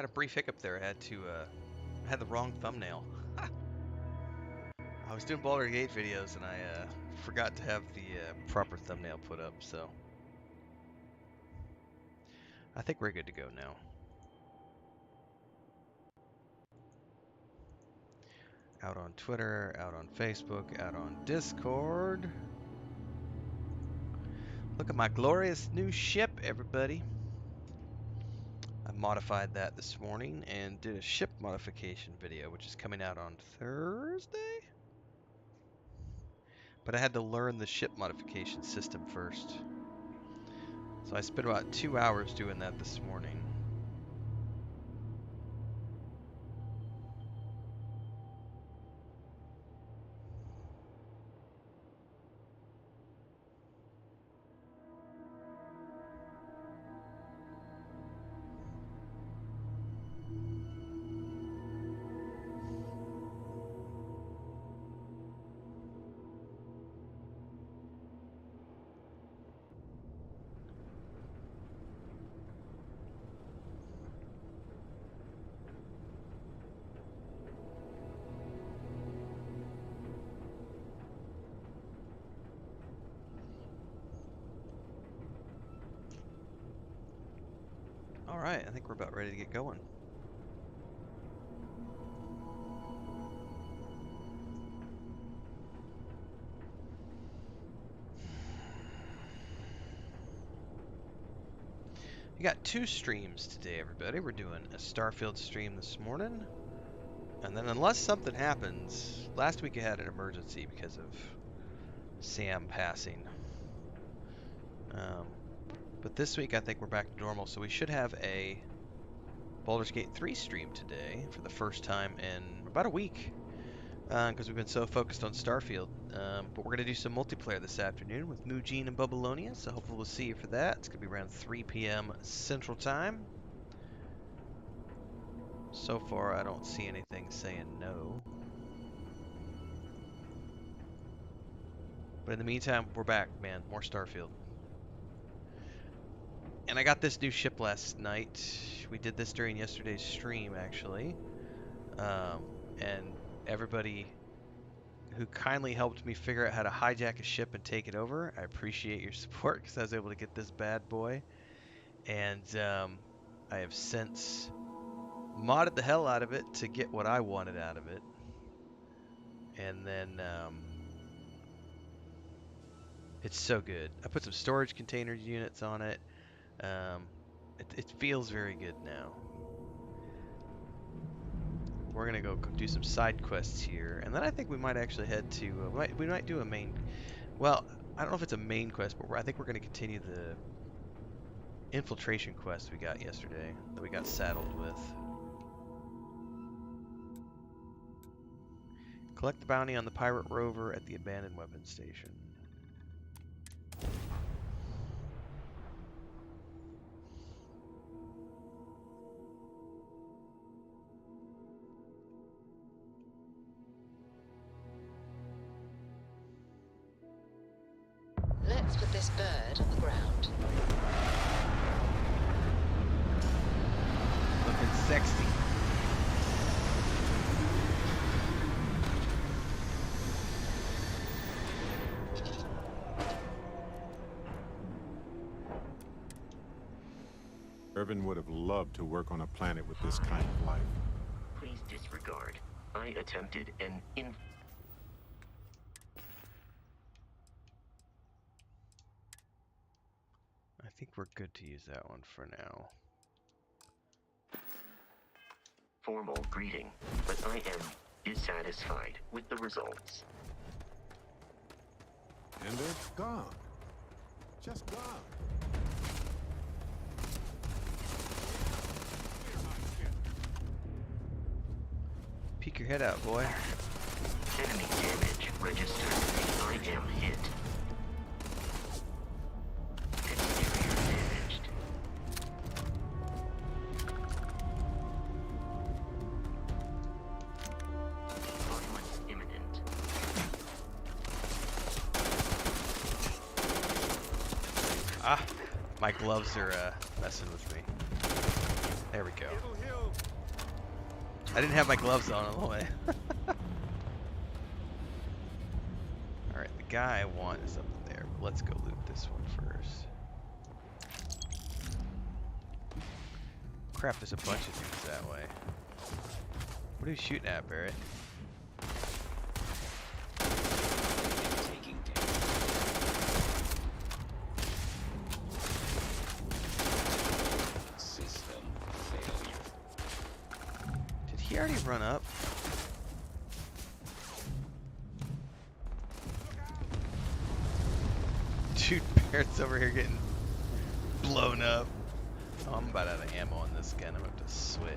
Had a brief hiccup there. I had the wrong thumbnail. I was doing Baldur's Gate videos and I forgot to have the proper thumbnail put up, so I think we're good to go now. Out on Twitter, out on Facebook, out on Discord. Look at my glorious new ship, everybody. I modified that this morning and did a ship modification video, which is coming out on Thursday? But I had to learn the ship modification system first. So I spent about 2 hours doing that this morning. Alright, I think we're about ready to get going. We got 2 streams today, everybody. We're doing a Starfield stream this morning. And then unless something happens, last week I had an emergency because of Sam passing. But this week I think we're back to normal, so we should have a Baldur's Gate 3 stream today for the first time in about a week, because we've been so focused on Starfield. But we're going to do some multiplayer this afternoon with Mujin and Bubalonia, so hopefully we'll see you for that. It's going to be around 3 p.m. Central Time. So far I don't see anything saying no. But in the meantime, we're back, man. More Starfield. And I got this new ship last night. We did this during yesterday's stream, actually. And everybody who kindly helped me figure out how to hijack a ship and take it over, I appreciate your support because I was able to get this bad boy. And I have since modded the hell out of it to get what I wanted out of it. And then it's so good. I put some storage container units on it. It feels very good now. We're gonna go do some side quests here, and then I think we might actually head to. We might do a main. Well, I don't know if it's a main quest, but I think we're gonna continue the infiltration quest we got yesterday that we got saddled with. Collect the bounty on the pirate rover at the abandoned weapons station. Let's put this bird on the ground. Looking sexy. Irvin would have loved to work on a planet with this kind of life. Please disregard. I attempted an I think we're good to use that one for now. informal greeting, but I am dissatisfied with the results. And they're gone. Just gone. Peek your head out, boy. Enemy damage registered. I am hit. Exterior damaged. Violence imminent. Ah, my gloves are messing with me. There we go. I didn't have my gloves on all the way. Alright, the guy I want is up there. Let's go loot this one first. Crap, there's a bunch of things that way. What are you shooting at, Barrett? Taking damage. System failure. Did he already run up? Dude, Barrett's over here getting blown up. Oh, I'm about out of ammo on this gun. I'm gonna have to switch.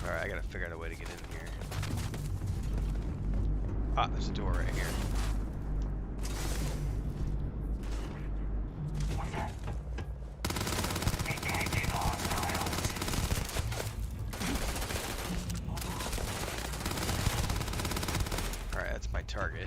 Alright, I gotta figure out a way to get in here. Ah, there's a door right here. Alright, that's my target.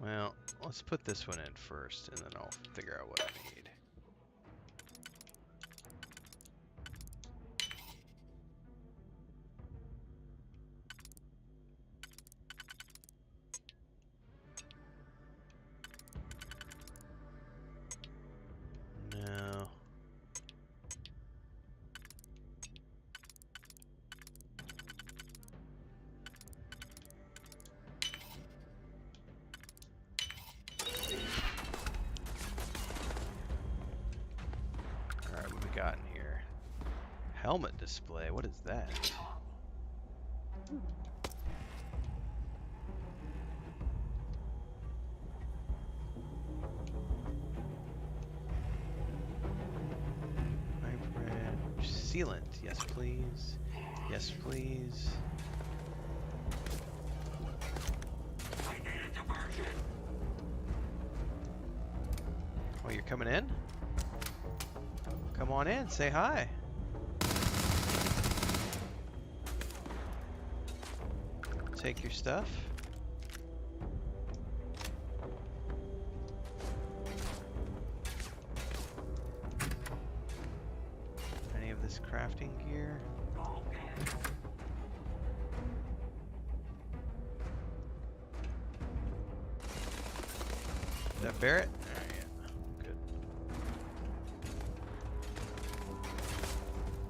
Well, let's put this one in first, and then I'll figure out what I need. No. Got in here? Helmet display, what is that? Sealant, yes please. Yes please. Oh, you're coming in? Come on in, say hi. Take your stuff. Any of this crafting gear? Is that Barrett?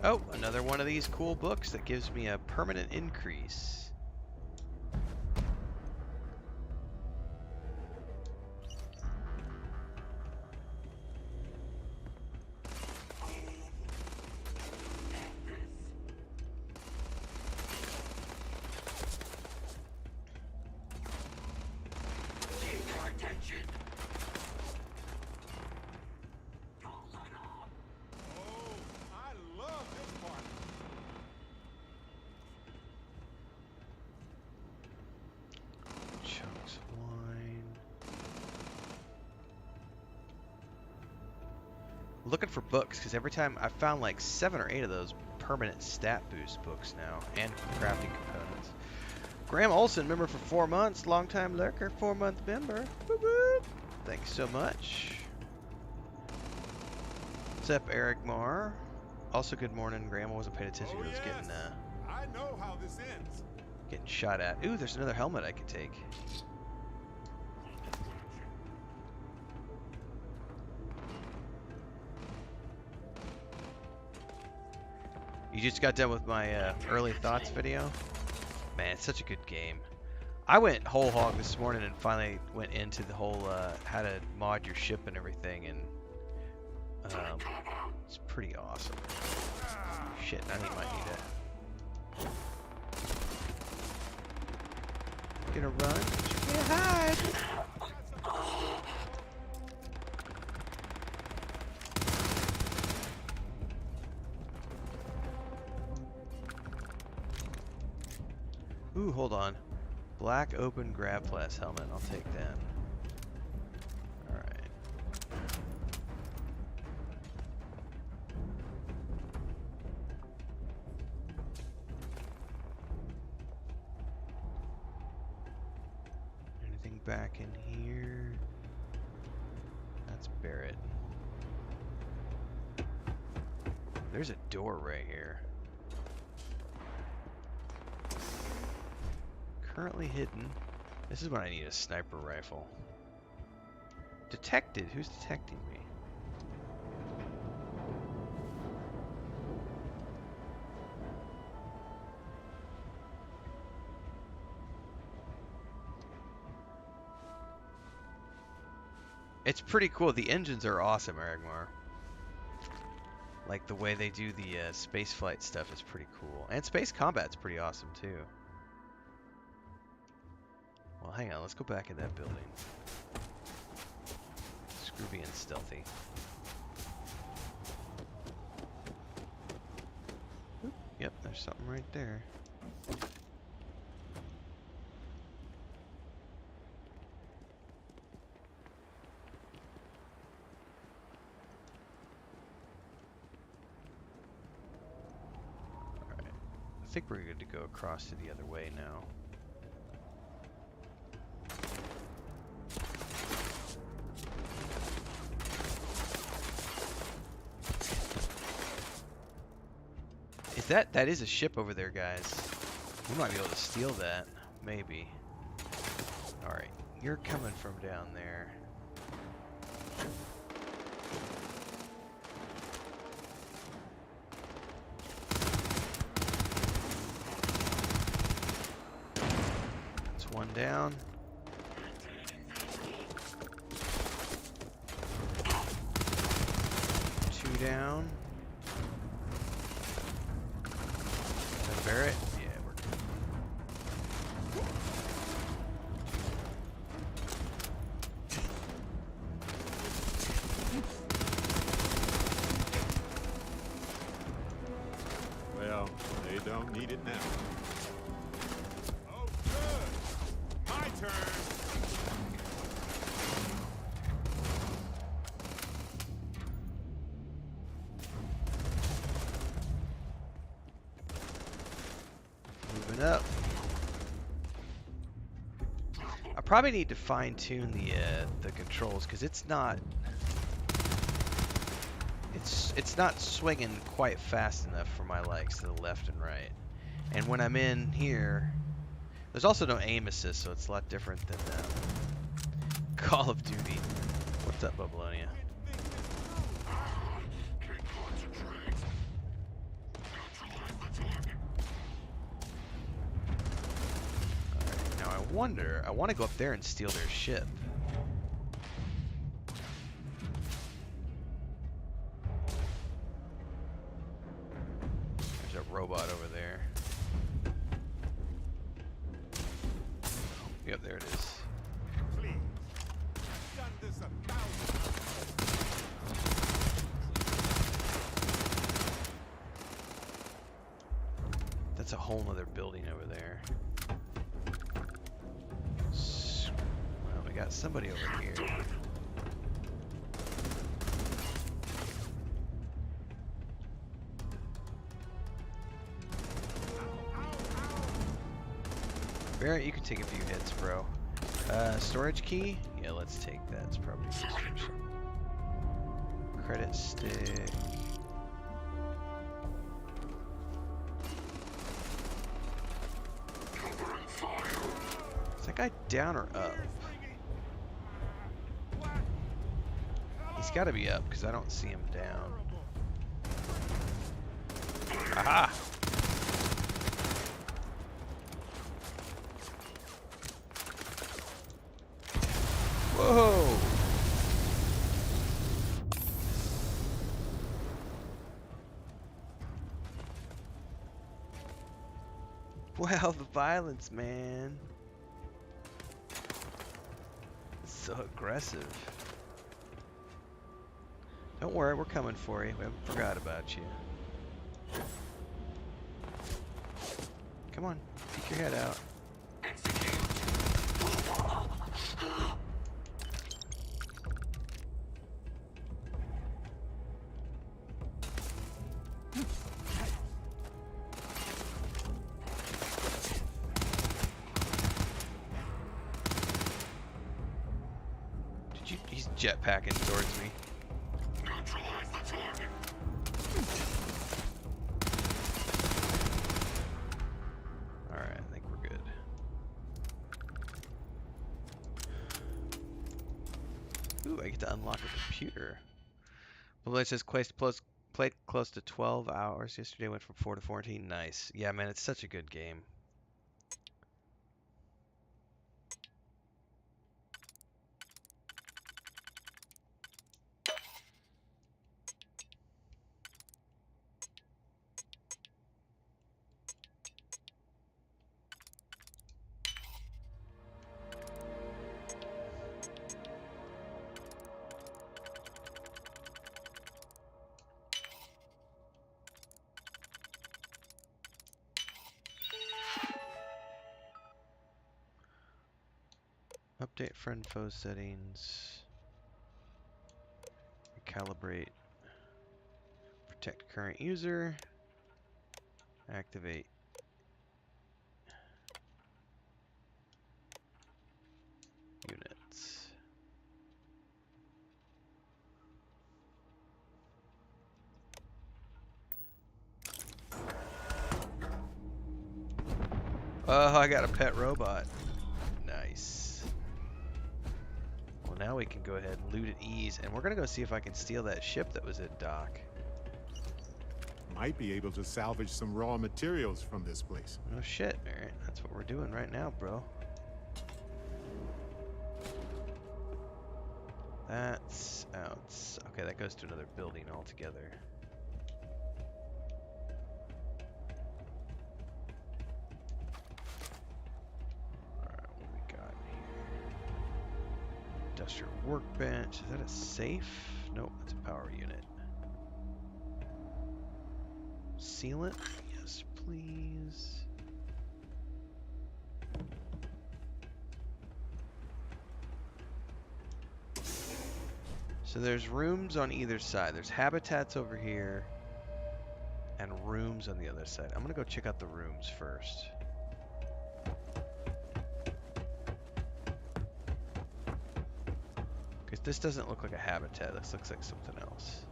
Oh, another one of these cool books that gives me a permanent increase. Looking for books because every time I found like 7 or 8 of those permanent stat boost books now, and crafting components. Graham Olson, member for 4 months, longtime lurker, 4-month member. Woo woo! Thanks so much. What's up, Eric Marr? Also, good morning, Graham. I wasn't paying attention. I was getting I know how this ends. getting shot at. Ooh, there's another helmet I could take. You just got done with my early thoughts video? Man, it's such a good game. I went whole hog this morning and finally went into the whole how to mod your ship and everything, and it's pretty awesome. Shit, I might need to get a run. Get hide. Ooh, hold on. Black open grab glass helmet. I'll take that. Alright. Anything back in here? That's Barrett. There's a door right here. Currently hidden. This is when I need a sniper rifle. Detected? Who's detecting me? It's pretty cool. The engines are awesome, Aragmar. Like the way they do the space flight stuff is pretty cool. And space combat's pretty awesome too. Well, hang on, let's go back in that building. Screw being stealthy. Oop, yep, there's something right there. Alright, I think we're good to go across to the other way now. That is a ship over there, guys. We might be able to steal that, maybe. Alright, you're coming from down there. That's one down. Two down. Barrett? Yeah, we're good. Well, they don't need it now. Oh, good. My turn. Up. I probably need to fine-tune the controls because it's not swinging quite fast enough for my likes to the left and right. And when I'm in here, there's also no aim assist, so it's a lot different than Call of Duty. What's up, Babylonia? I want to go up there and steal their ship. There's a robot over there. Yep, there it is. Please. I've done this 1,000 times. That's a whole other building over there. Well, we got somebody over here. Barrett, you can take a few hits, bro. Storage key? Yeah, let's take that. It's probably easier. Credit stick. Is that guy down or up? He's got to be up because I don't see him down. Aha! Whoa! Wow, the violence, man. It's so aggressive. Don't worry, we're coming for you. We haven't forgot about you. Come on, peek your head out. He's jetpacking towards me. Alright, I think we're good. Ooh, I get to unlock a computer. Well, it says played close to 12 hours yesterday, went from 4 to 14. Nice. Yeah, man, it's such a good game. Update friend foe settings. Recalibrate. Protect current user. Activate. Units. Oh, I got a pet robot. Nice. Well, now we can go ahead and loot at ease, and we're gonna go see if I can steal that ship that was at dock. Might be able to salvage some raw materials from this place. No shit, alright. That's what we're doing right now, bro. That's out. Okay, that goes to another building altogether. Alright, what we got here? Industrial workbench. Is that a safe? Nope, it's a power unit. Sealant? Yes, please. So there's rooms on either side. There's habitats over here and rooms on the other side. I'm gonna go check out the rooms first. Because this doesn't look like a habitat. This looks like something else.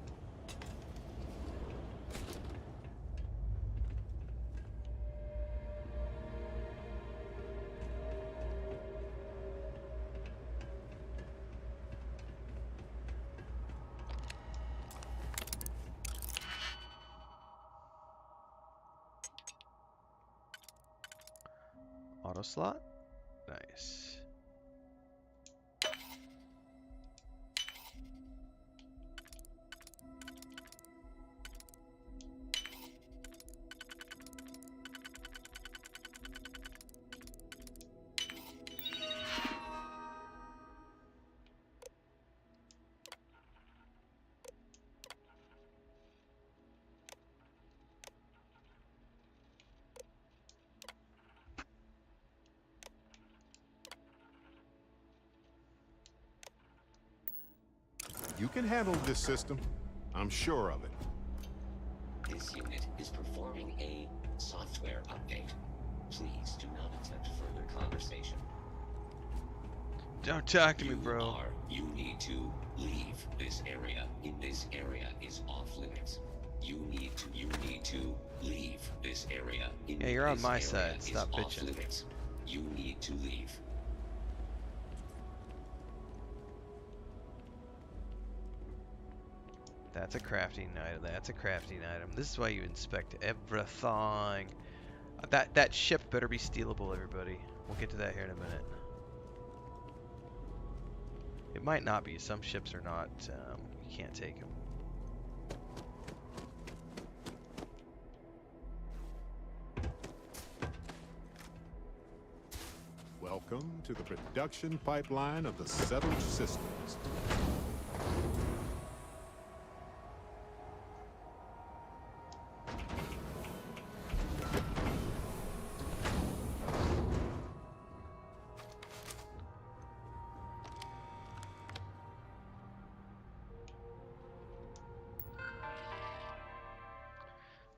Auto slot? Nice. You can handle this system. I'm sure of it. This unit is performing a software update. Please do not attempt further conversation. Don't talk to me, bro. You need to leave this area. In this area is off limits. You need to leave this area. Yeah, you're on my side. Stop bitching. Limits. You need to leave. That's a crafting item. That's a crafting item. This is why you inspect everything. That ship better be stealable, everybody. We'll get to that here in a minute. It might not be. Some ships are not. You can't take them. Welcome to the production pipeline of the settled systems.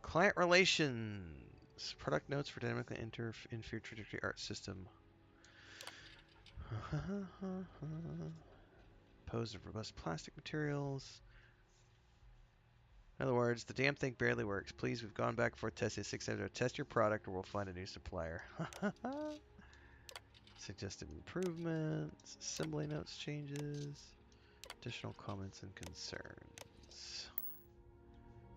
Client relations. Product notes for dynamically enter in fear trajectory art system. Pose of robust plastic materials. In other words, the damn thing barely works. Please, we've gone back and forth testing 6 times. Test your product or we'll find a new supplier. Suggested improvements. Assembly notes changes. Additional comments and concerns.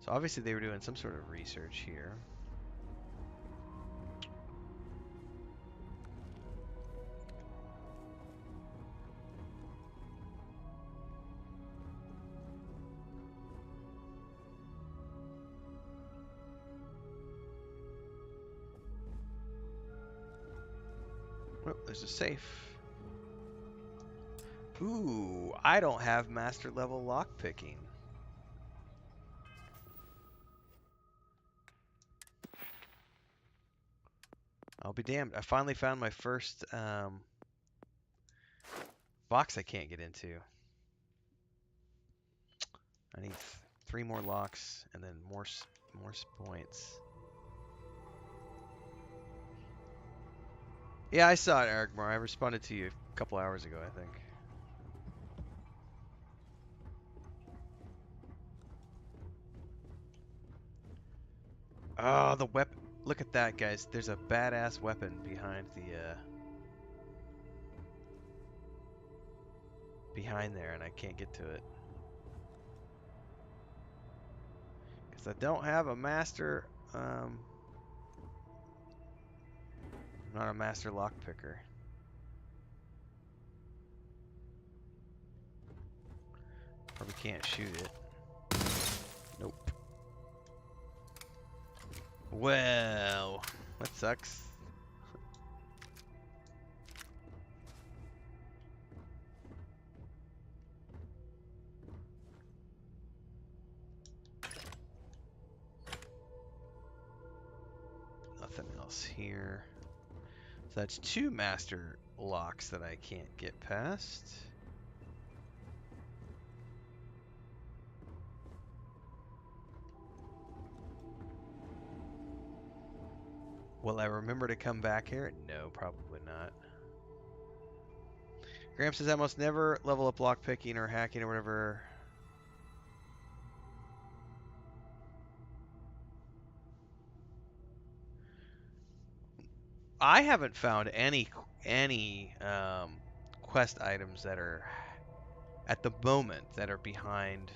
So obviously they were doing some sort of research here. Oh, there's a safe. Ooh, I don't have master level lockpicking. I'll be damned. I finally found my first box I can't get into. I need 3 more locks and then more points. Yeah, I saw it, Eric Moore. I responded to you a couple hours ago, I think. Oh, the weapon. Look at that, guys. There's a badass weapon behind behind there, and I can't get to it. Because I don't have a master, I'm not a master lockpicker. Probably can't shoot it. Nope. Well, that sucks. Nothing else here. So that's 2 master locks that I can't get past. Will I remember to come back here? No, probably not. Graham says I must never level up lockpicking or hacking or whatever. I haven't found any quest items that are at the moment that are behind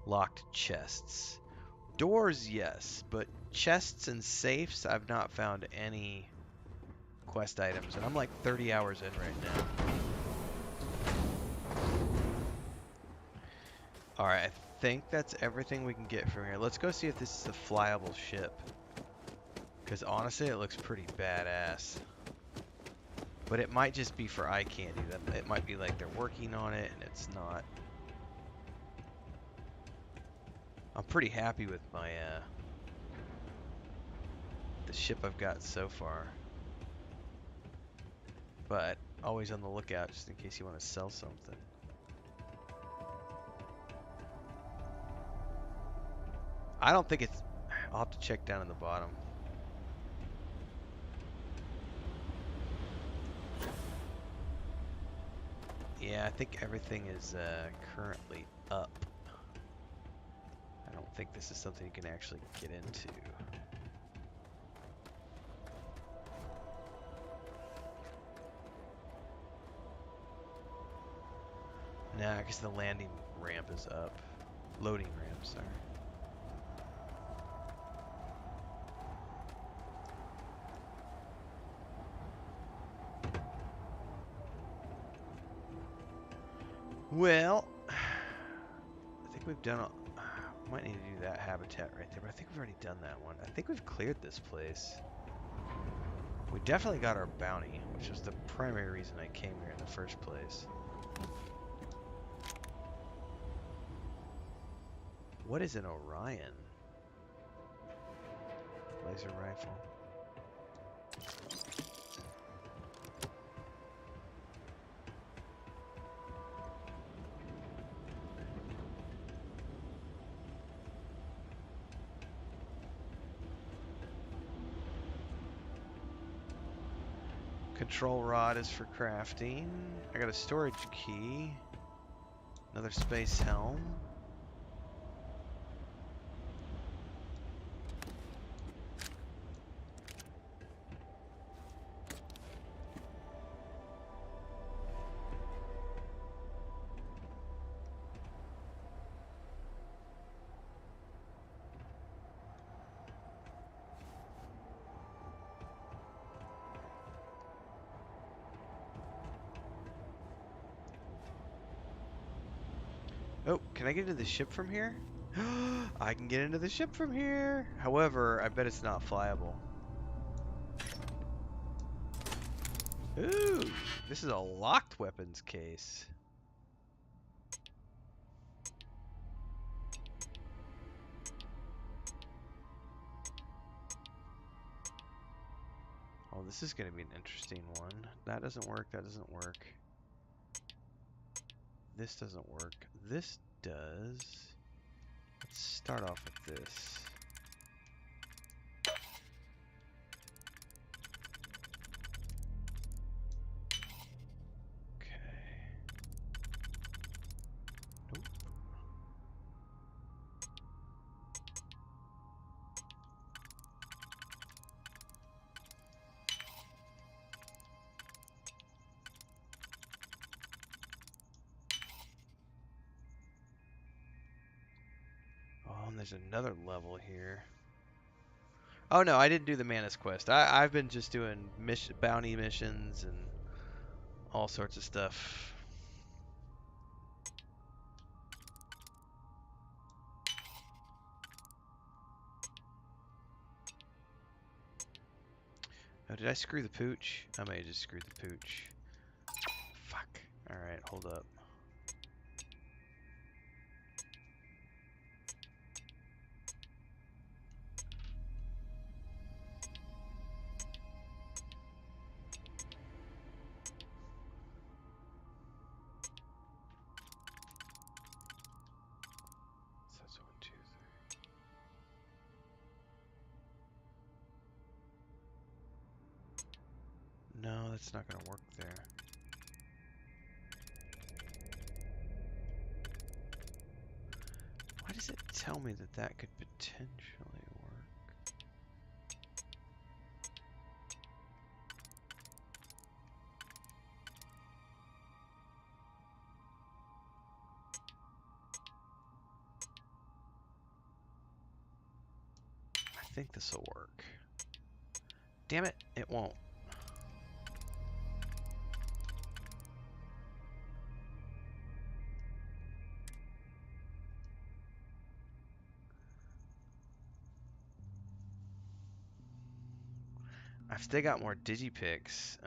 locked chests. Doors, yes, but chests and safes, I've not found any quest items, and I'm like 30 hours in right now. Alright, I think that's everything we can get from here. Let's go see if this is a flyable ship. Because honestly, it looks pretty badass. But it might just be for eye candy. It might be like they're working on it and it's not. I'm pretty happy with my the ship I've got so far. But always on the lookout just in case you want to sell something. I don't think it's... I'll have to check down in the bottom. Yeah, I think everything is currently up. I don't think this is something you can actually get into. Nah, because the landing ramp is up. Loading ramp, sorry. Well, I think we've done. Might need to do that habitat right there, but I think we've already done that one. I think we've cleared this place. We definitely got our bounty, which was the primary reason I came here in the first place. What is an Orion? Laser rifle. Control rod is for crafting. I got a storage key. Another space helm. Oh, can I get into the ship from here? I can get into the ship from here. However, I bet it's not flyable. Ooh, this is a locked weapons case. Oh, this is going to be an interesting one. That doesn't work. That doesn't work. This doesn't work. This does. Let's start off with this. Okay. Nope. Oh, and there's another level here. Oh no, I didn't do the Manus quest. I've been just doing bounty missions and all sorts of stuff. Oh, did I screw the pooch? I may have just screwed the pooch. Fuck. Alright, hold up. So that's 1, 2, 3. No, that's not going to work there. Why does it tell me that that could potentially work? I think this will work. Damn it, it won't. I've still got more digipicks.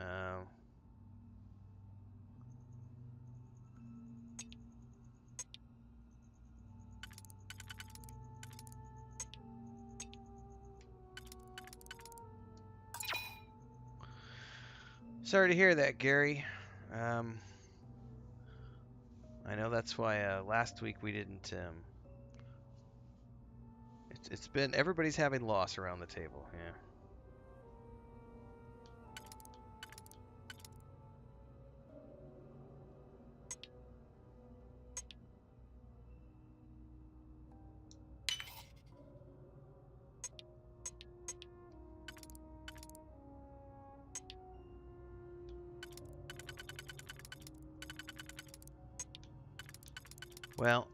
Sorry to hear that, Gary. I know that's why last week we didn't. It's been everybody's having loss around the table. Yeah. Well,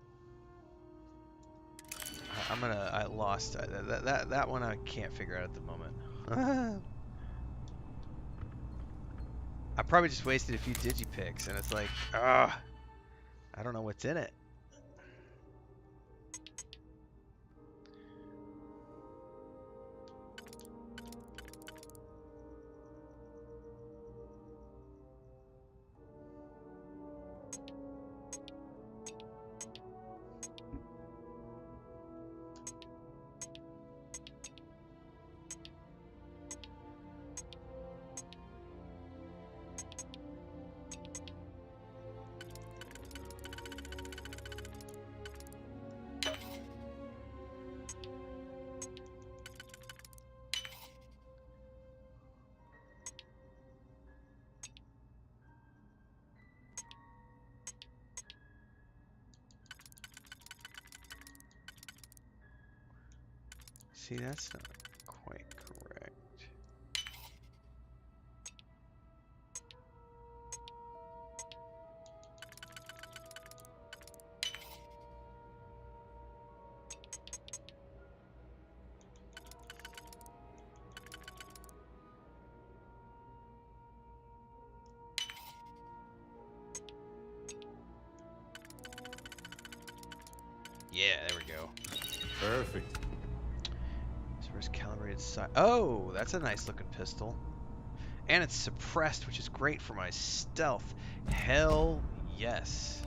I lost that one. I can't figure out at the moment. I probably just wasted a few digipicks, and it's like, ah, I don't know what's in it. See, that's not quite correct. Yeah, there we go. Perfect. Where's calibrated sight? Oh, that's a nice looking pistol. And it's suppressed, which is great for my stealth. Hell yes.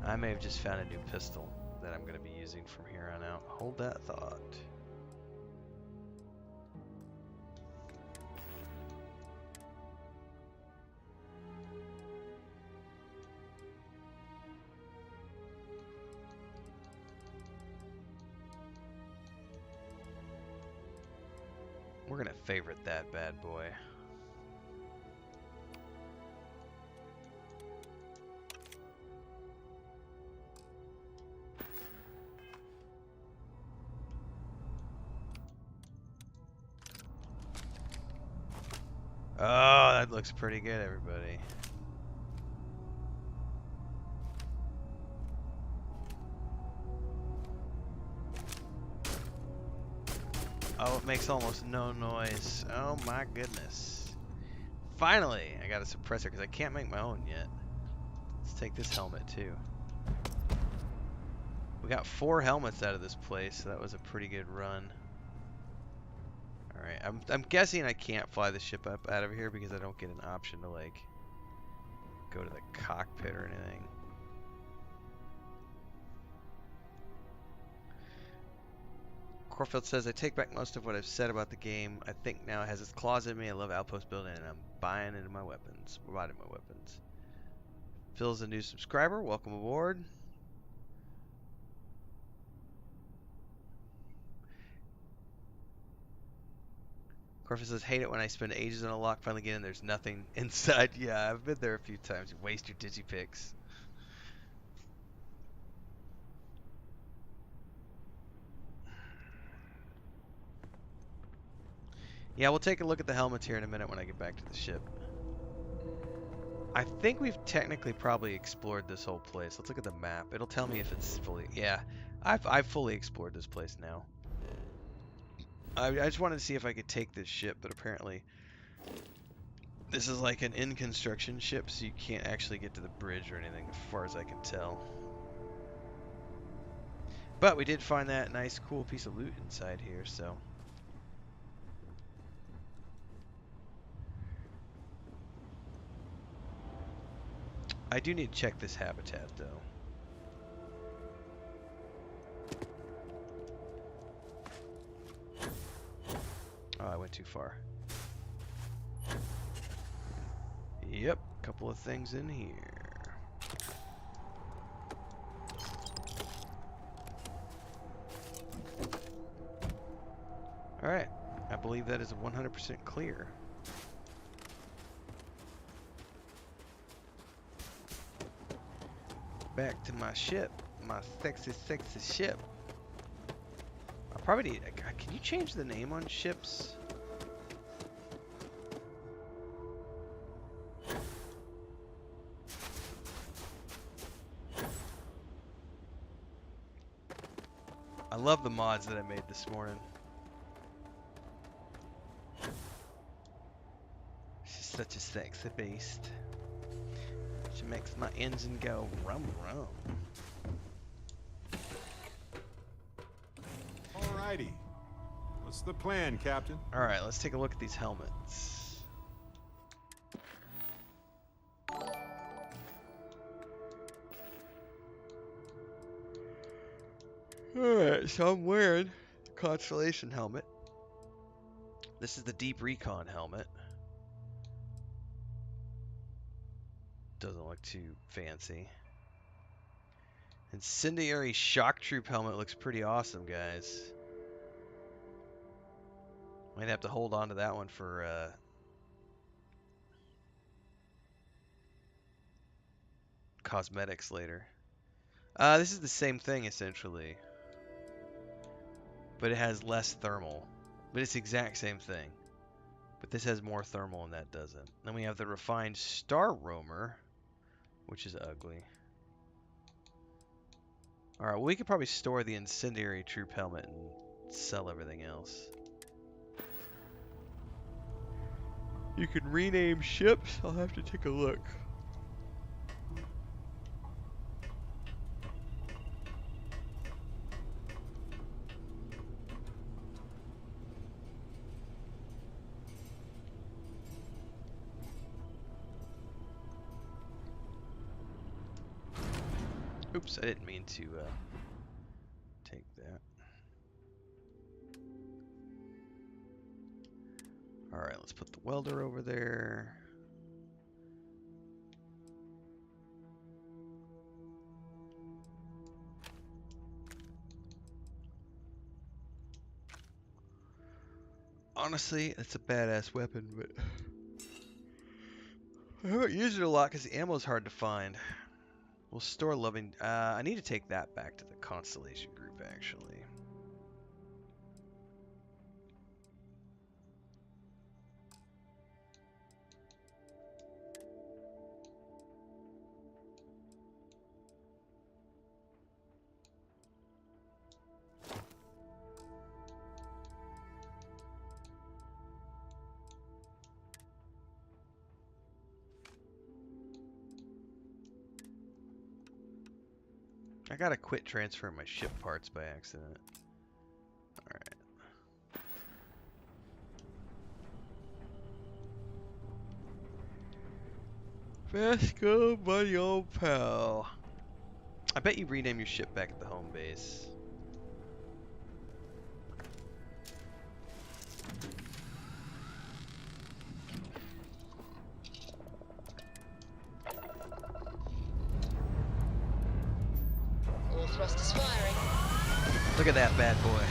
I may have just found a new pistol that I'm going to be using from here on out. Hold that thought. We're going to favorite that bad boy. Oh, that looks pretty good, everybody. Oh, it makes almost no noise. Oh my goodness. Finally, I got a suppressor because I can't make my own yet. Let's take this helmet too. We got 4 helmets out of this place, so that was a pretty good run. Alright, I'm guessing I can't fly the ship up out of here because I don't get an option to, like, go to the cockpit or anything. Corfield says, I take back most of what I've said about the game. I think now it has its claws in me. I love outpost building, and I'm buying into my weapons. Providing my weapons. Phil's a new subscriber. Welcome aboard. Corfield says, hate it when I spend ages on a lock, finally get in, there's nothing inside. Yeah, I've been there a few times. You waste your digipicks. Yeah, we'll take a look at the helmets here in a minute when I get back to the ship. I think we've technically probably explored this whole place. Let's look at the map. It'll tell me if it's fully... Yeah, I've fully explored this place now. I just wanted to see if I could take this ship, but apparently this is like an in-construction ship, so you can't actually get to the bridge or anything, as far as I can tell. But we did find that nice, cool piece of loot inside here, so... I do need to check this habitat, though. Oh, I went too far. Yep, couple of things in here. Alright, I believe that is 100% clear. Back to my ship, my sexy, sexy ship. I probably need. Can you change the name on ships? love the mods that I made this morning. She's such a sexy beast. She makes my engine go rum rum. Alrighty. What's the plan, Captain? Alright, let's take a look at these helmets. Alright, so I'm wearing the Constellation helmet. This is the Deep Recon helmet. Doesn't look too fancy. Incendiary Shock Troop helmet looks pretty awesome, guys. Might have to hold on to that one for cosmetics later. This is the same thing essentially, but it has less thermal. But it's the exact same thing. But this has more thermal and that doesn't. Then we have the refined Star Roamer, which is ugly. Alright, well, we could probably store the Incendiary Troop helmet and sell everything else. You can rename ships. I'll have to take a look. Oops, I didn't mean to take that. Alright, let's put the welder over there. Honestly, it's a badass weapon, but I haven't used it a lot because the ammo's hard to find. We'll store loving. I need to take that back to the Constellation group, actually. I gotta quit transferring my ship parts by accident. Alright. Fast go, buddy old pal. I bet you rename your ship back at the home base. All thrusters firing. Look at that bad boy.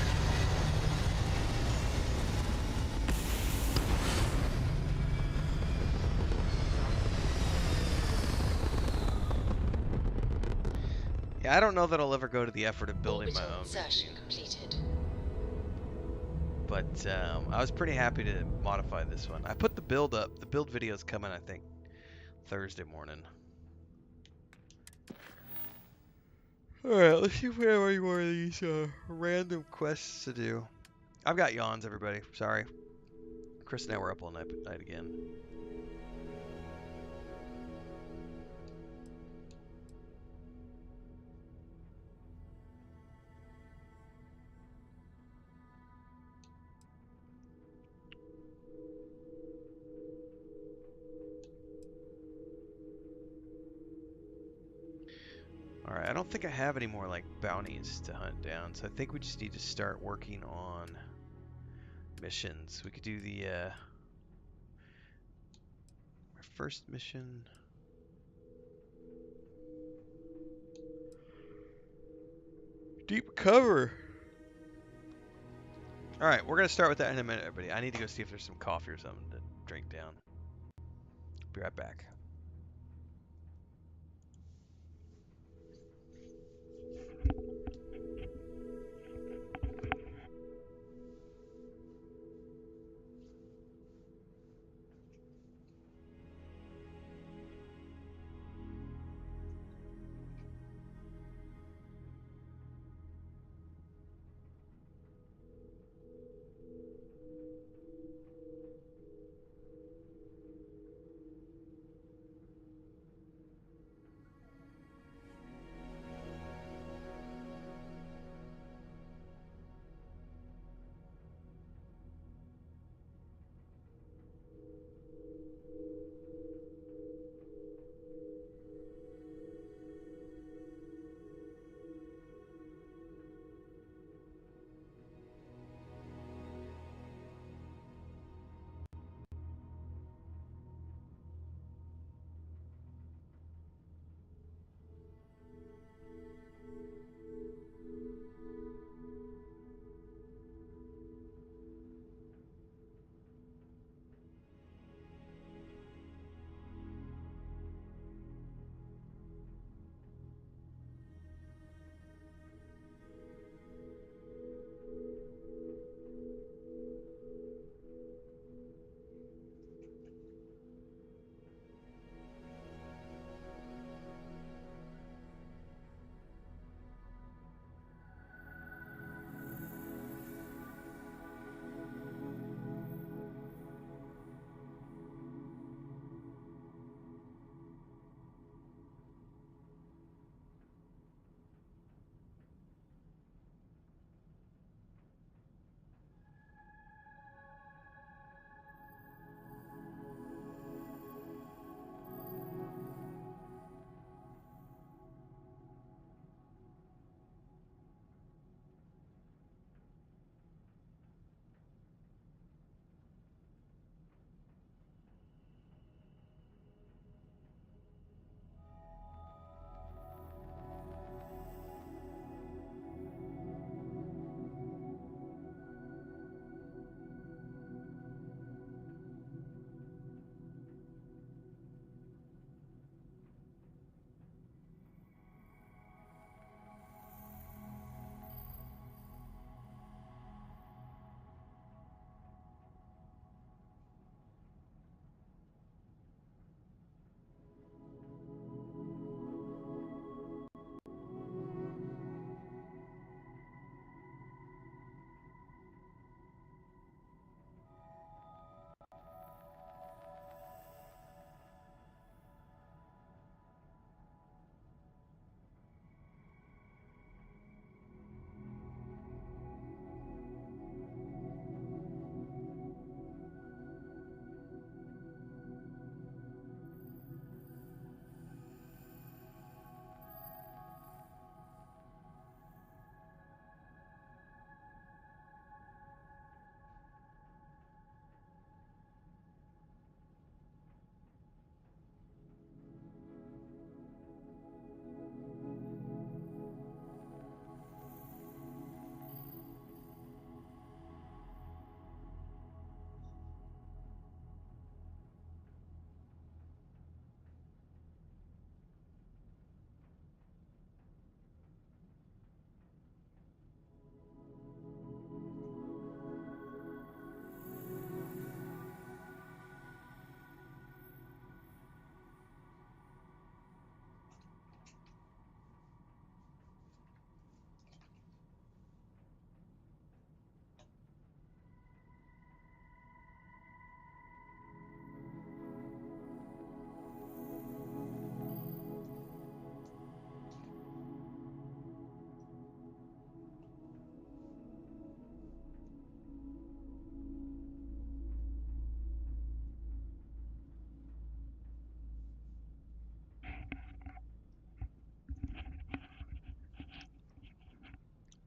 Yeah, I don't know that I'll ever go to the effort of building my Orbital own insertion machine. completed. But I was pretty happy to modify this one. I put the build up. The build video's coming, I think, Thursday morning. Alright, let's see if we have any more of these random quests to do. I've got yawns, everybody. Sorry. Chris and I were up all night again. Alright, I don't think I have any more like bounties to hunt down, so I think we just need to start working on missions. We could do the our first mission. Deep cover. Alright, we're gonna start with that in a minute, everybody. I need to go see if there's some coffee or something to drink down. Be right back.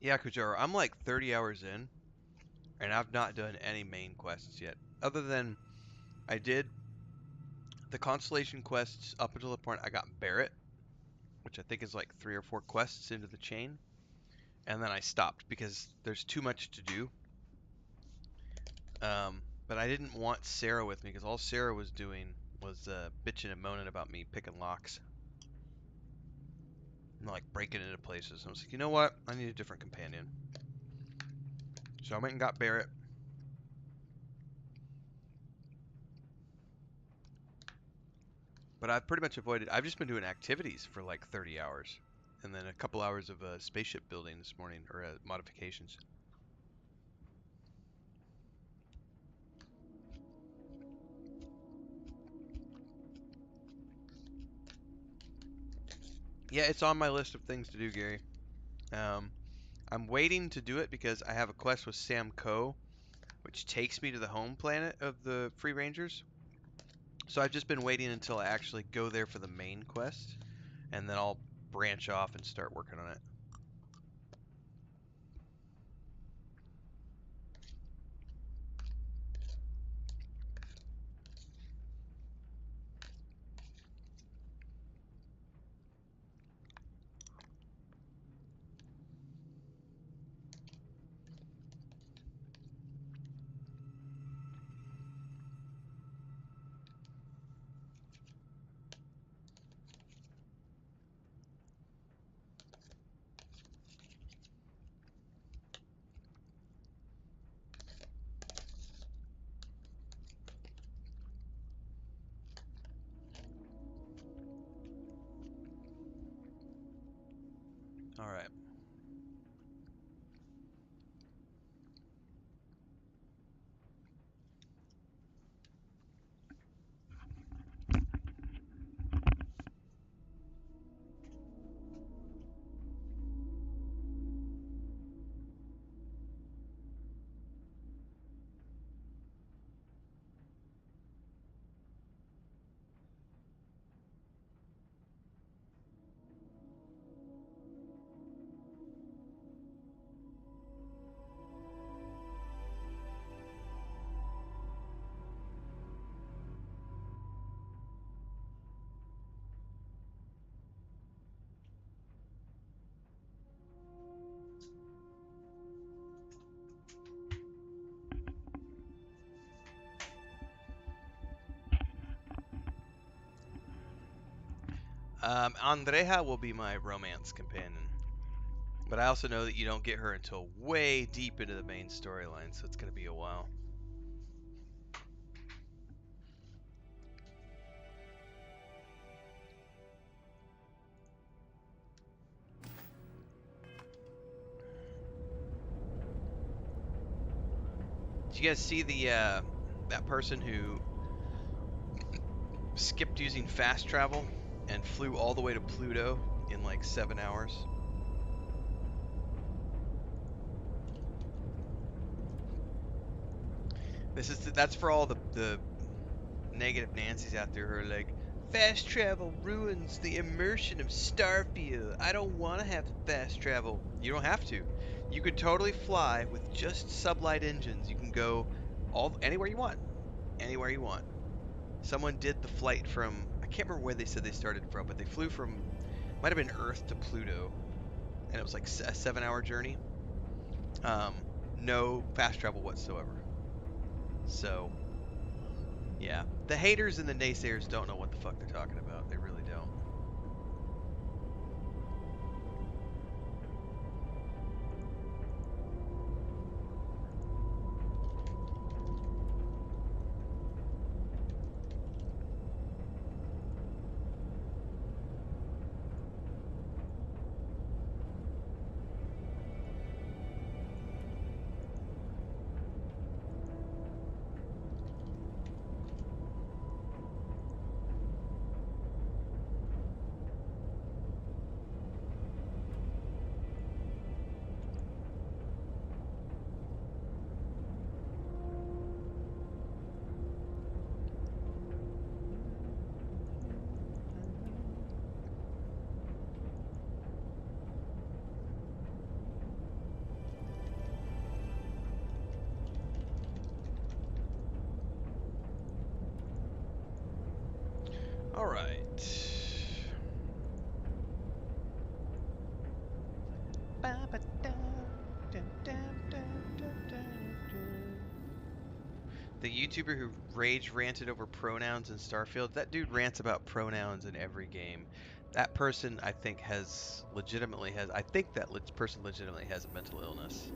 Yeah, Kujaro, I'm like 30 hours in, and I've not done any main quests yet. Other than I did the constellation quests up until the point I got Barrett, which I think is like 3 or 4 quests into the chain, and then I stopped because there's too much to do. But I didn't want Sarah with me because all Sarah was doing was bitching and moaning about me picking locks and like breaking into places. I was like, you know what? I need a different companion. So I went and got Barrett. But I've pretty much avoided. I've just been doing activities for like 30 hours, and then a couple hours of spaceship building this morning or modifications. Yeah, it's on my list of things to do, Gary. I'm waiting to do it because I have a quest with Sam Coe, which takes me to the home planet of the Free Rangers. So I've just been waiting until I actually go there for the main quest, and then I'll branch off and start working on it. All right. Andreja will be my romance companion. But I also know that you don't get her until way deep into the main storyline, so it's going to be a while. Did you guys see the that person who skipped using fast travel and flew all the way to Pluto in like 7 hours? That's for all the negative Nancy's out there who are like, fast travel ruins the immersion of Starfield. I don't want to have fast travel. You don't have to. You could totally fly with just sublight engines. You can go anywhere you want. Anywhere you want. Someone did the flight from, I can't remember where they said they started from, but they flew from, might have been Earth to Pluto, and it was like a 7-hour journey. No fast travel whatsoever. So, yeah. The haters and the naysayers don't know what the fuck they're talking about. They really don't. All right. The YouTuber who rage ranted over pronouns in Starfield, that dude rants about pronouns in every game. That person, I think, I think that person legitimately has a mental illness.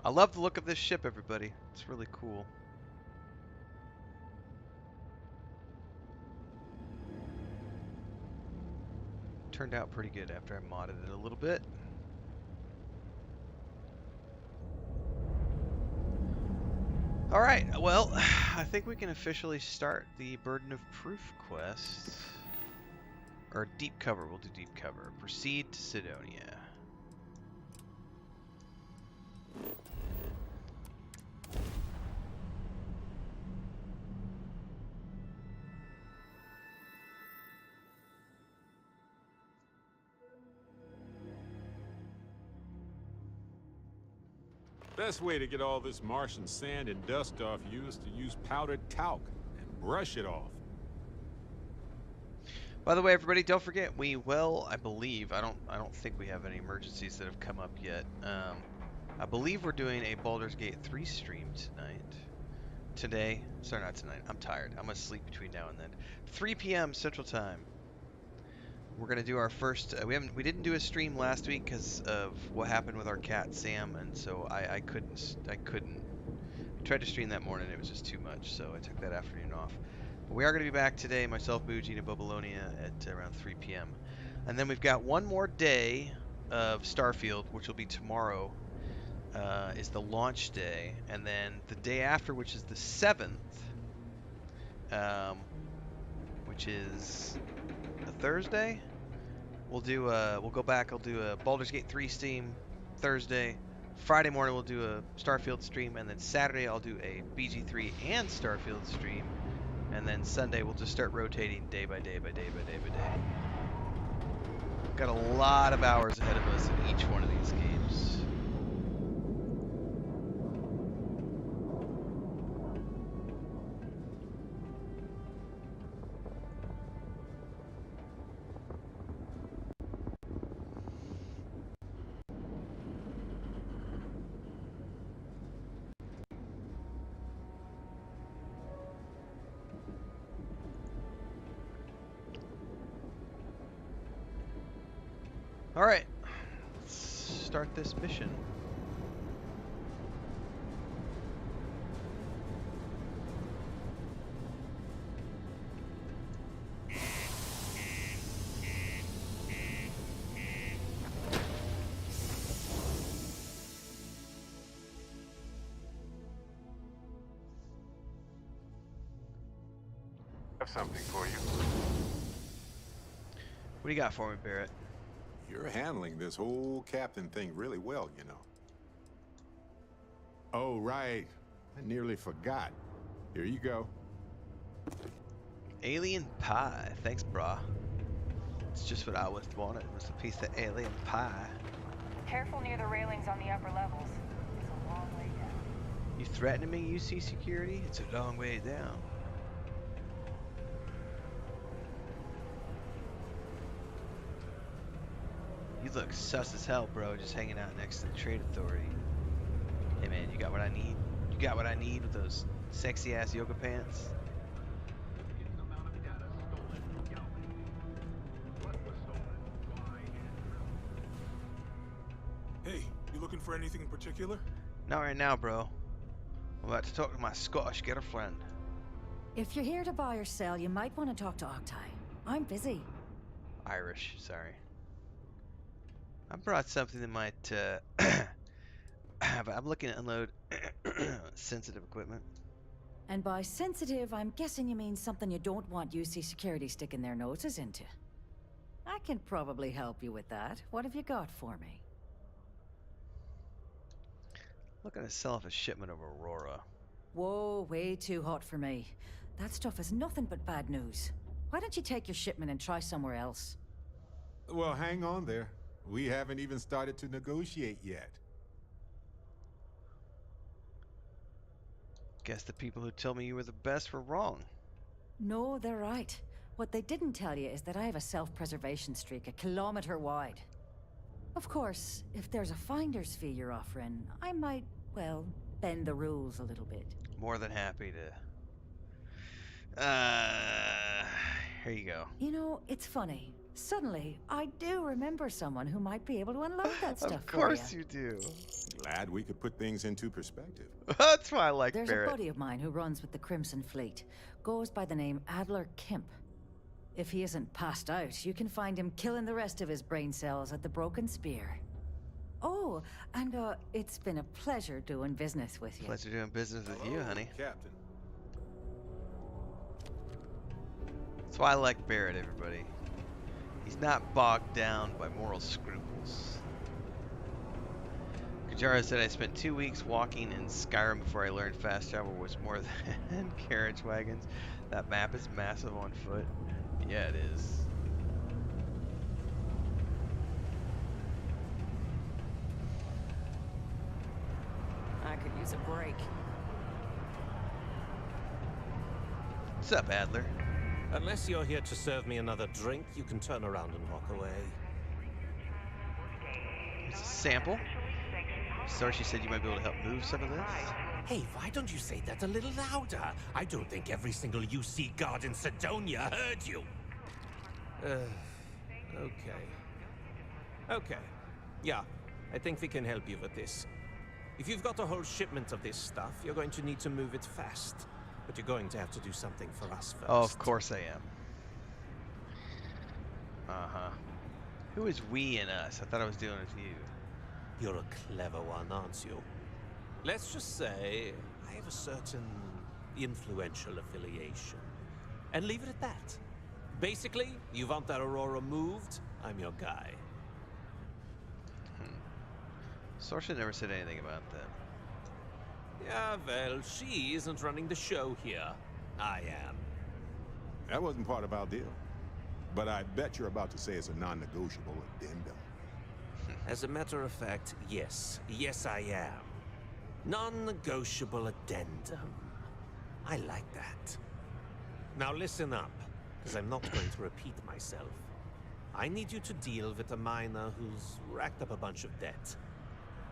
I love the look of this ship, everybody. It's really cool. Turned out pretty good after I modded it a little bit. Alright, well, I think we can officially start the Burden of Proof quest. Or deep cover, we'll do deep cover. Proceed to Sidonia. Best way to get all this Martian sand and dust off you is to use powdered talc and brush it off. By the way, everybody, don't forget we will, I believe, I don't think we have any emergencies that have come up yet. I believe we're doing a Baldur's Gate 3 stream today. Sorry, not tonight. I'm tired. I'm gonna sleep between now and then. 3 p.m. Central Time. We're gonna do our first. We didn't do a stream last week because of what happened with our cat Sam, and so I couldn't. I tried to stream that morning. It was just too much, so I took that afternoon off. But we are gonna be back today, myself, Boogine, and Bobolonia at around 3 p.m. And then we've got one more day of Starfield, which will be tomorrow. Is the launch day, and then the day after, which is the 7th, which is a Thursday. We'll go back. I'll do a Baldur's Gate 3 stream Thursday. Friday morning we'll do a Starfield stream, and then Saturday I'll do a BG3 and Starfield stream, and then Sunday we'll just start rotating day by day by day by day by day. Got a lot of hours ahead of us in each one of these games. Alright, let's start this mission. I have something for you. What do you got for me, Barrett? You're handling this whole captain thing really well, you know. Oh, right. I nearly forgot. Here you go. Alien pie. Thanks, brah. It's just what I always wanted. Was a piece of alien pie. Careful near the railings on the upper levels. It's a long way down. You threatening me, UC Security? It's a long way down. You look sus as hell, bro, just hanging out next to the Trade Authority. Hey man, you got what I need? You got what I need with those sexy ass yoga pants? Hey, you looking for anything in particular? Not right now, bro. I'm about to talk to my Scottish girlfriend. If you're here to buy or sell, you might want to talk to Octai. I'm busy. Irish, sorry. I brought something that might, I'm looking to unload sensitive equipment. And by sensitive, I'm guessing you mean something you don't want UC Security sticking their noses into. I can probably help you with that. What have you got for me? Looking to sell off a shipment of Aurora. Whoa, way too hot for me. That stuff is nothing but bad news. Why don't you take your shipment and try somewhere else? Well, hang on there. We haven't even started to negotiate yet. Guess the people who tell me you were the best were wrong. No, they're right. What they didn't tell you is that I have a self-preservation streak a kilometer wide. Of course, if there's a finder's fee you're offering, I might, well, bend the rules a little bit. More than happy to. Here you go. You know, it's funny. Suddenly, I do remember someone who might be able to unload that stuff Of course you do. Glad we could put things into perspective. That's why I like There's Barrett. a buddy of mine who runs with the Crimson Fleet. Goes by the name Adler Kemp. If he isn't passed out, you can find him killing the rest of his brain cells at the Broken Spear. Oh, and it's been a pleasure doing business with you. Pleasure doing business with you, Hello, honey. Captain. That's why I like Barrett, everybody. He's not bogged down by moral scruples. Kajara said, I spent 2 weeks walking in Skyrim before I learned fast travel was more than carriage wagons. That map is massive on foot. Yeah, it is. I could use a break. What's up, Adler? Unless you're here to serve me another drink, you can turn around and walk away. Here's a sample. Sarshi said you might be able to help move some of this. Hey, why don't you say that a little louder? I don't think every single UC guard in Sidonia heard you. Okay. Okay. Yeah, I think we can help you with this. If you've got a whole shipment of this stuff, you're going to need to move it fast. But you're going to have to do something for us first. Oh, of course I am. Uh-huh. Who is we and us? I thought I was dealing with you. You're a clever one, aren't you? Let's just say I have a certain influential affiliation. And leave it at that. Basically, you want that Aurora moved, I'm your guy. Saoirse never said anything about that. Yeah, well, she isn't running the show here. I am. That wasn't part of our deal. But I bet you're about to say it's a non-negotiable addendum. As a matter of fact, yes. Yes, I am. Non-negotiable addendum. I like that. Now listen up, because I'm not going to repeat myself. I need you to deal with a miner who's racked up a bunch of debt.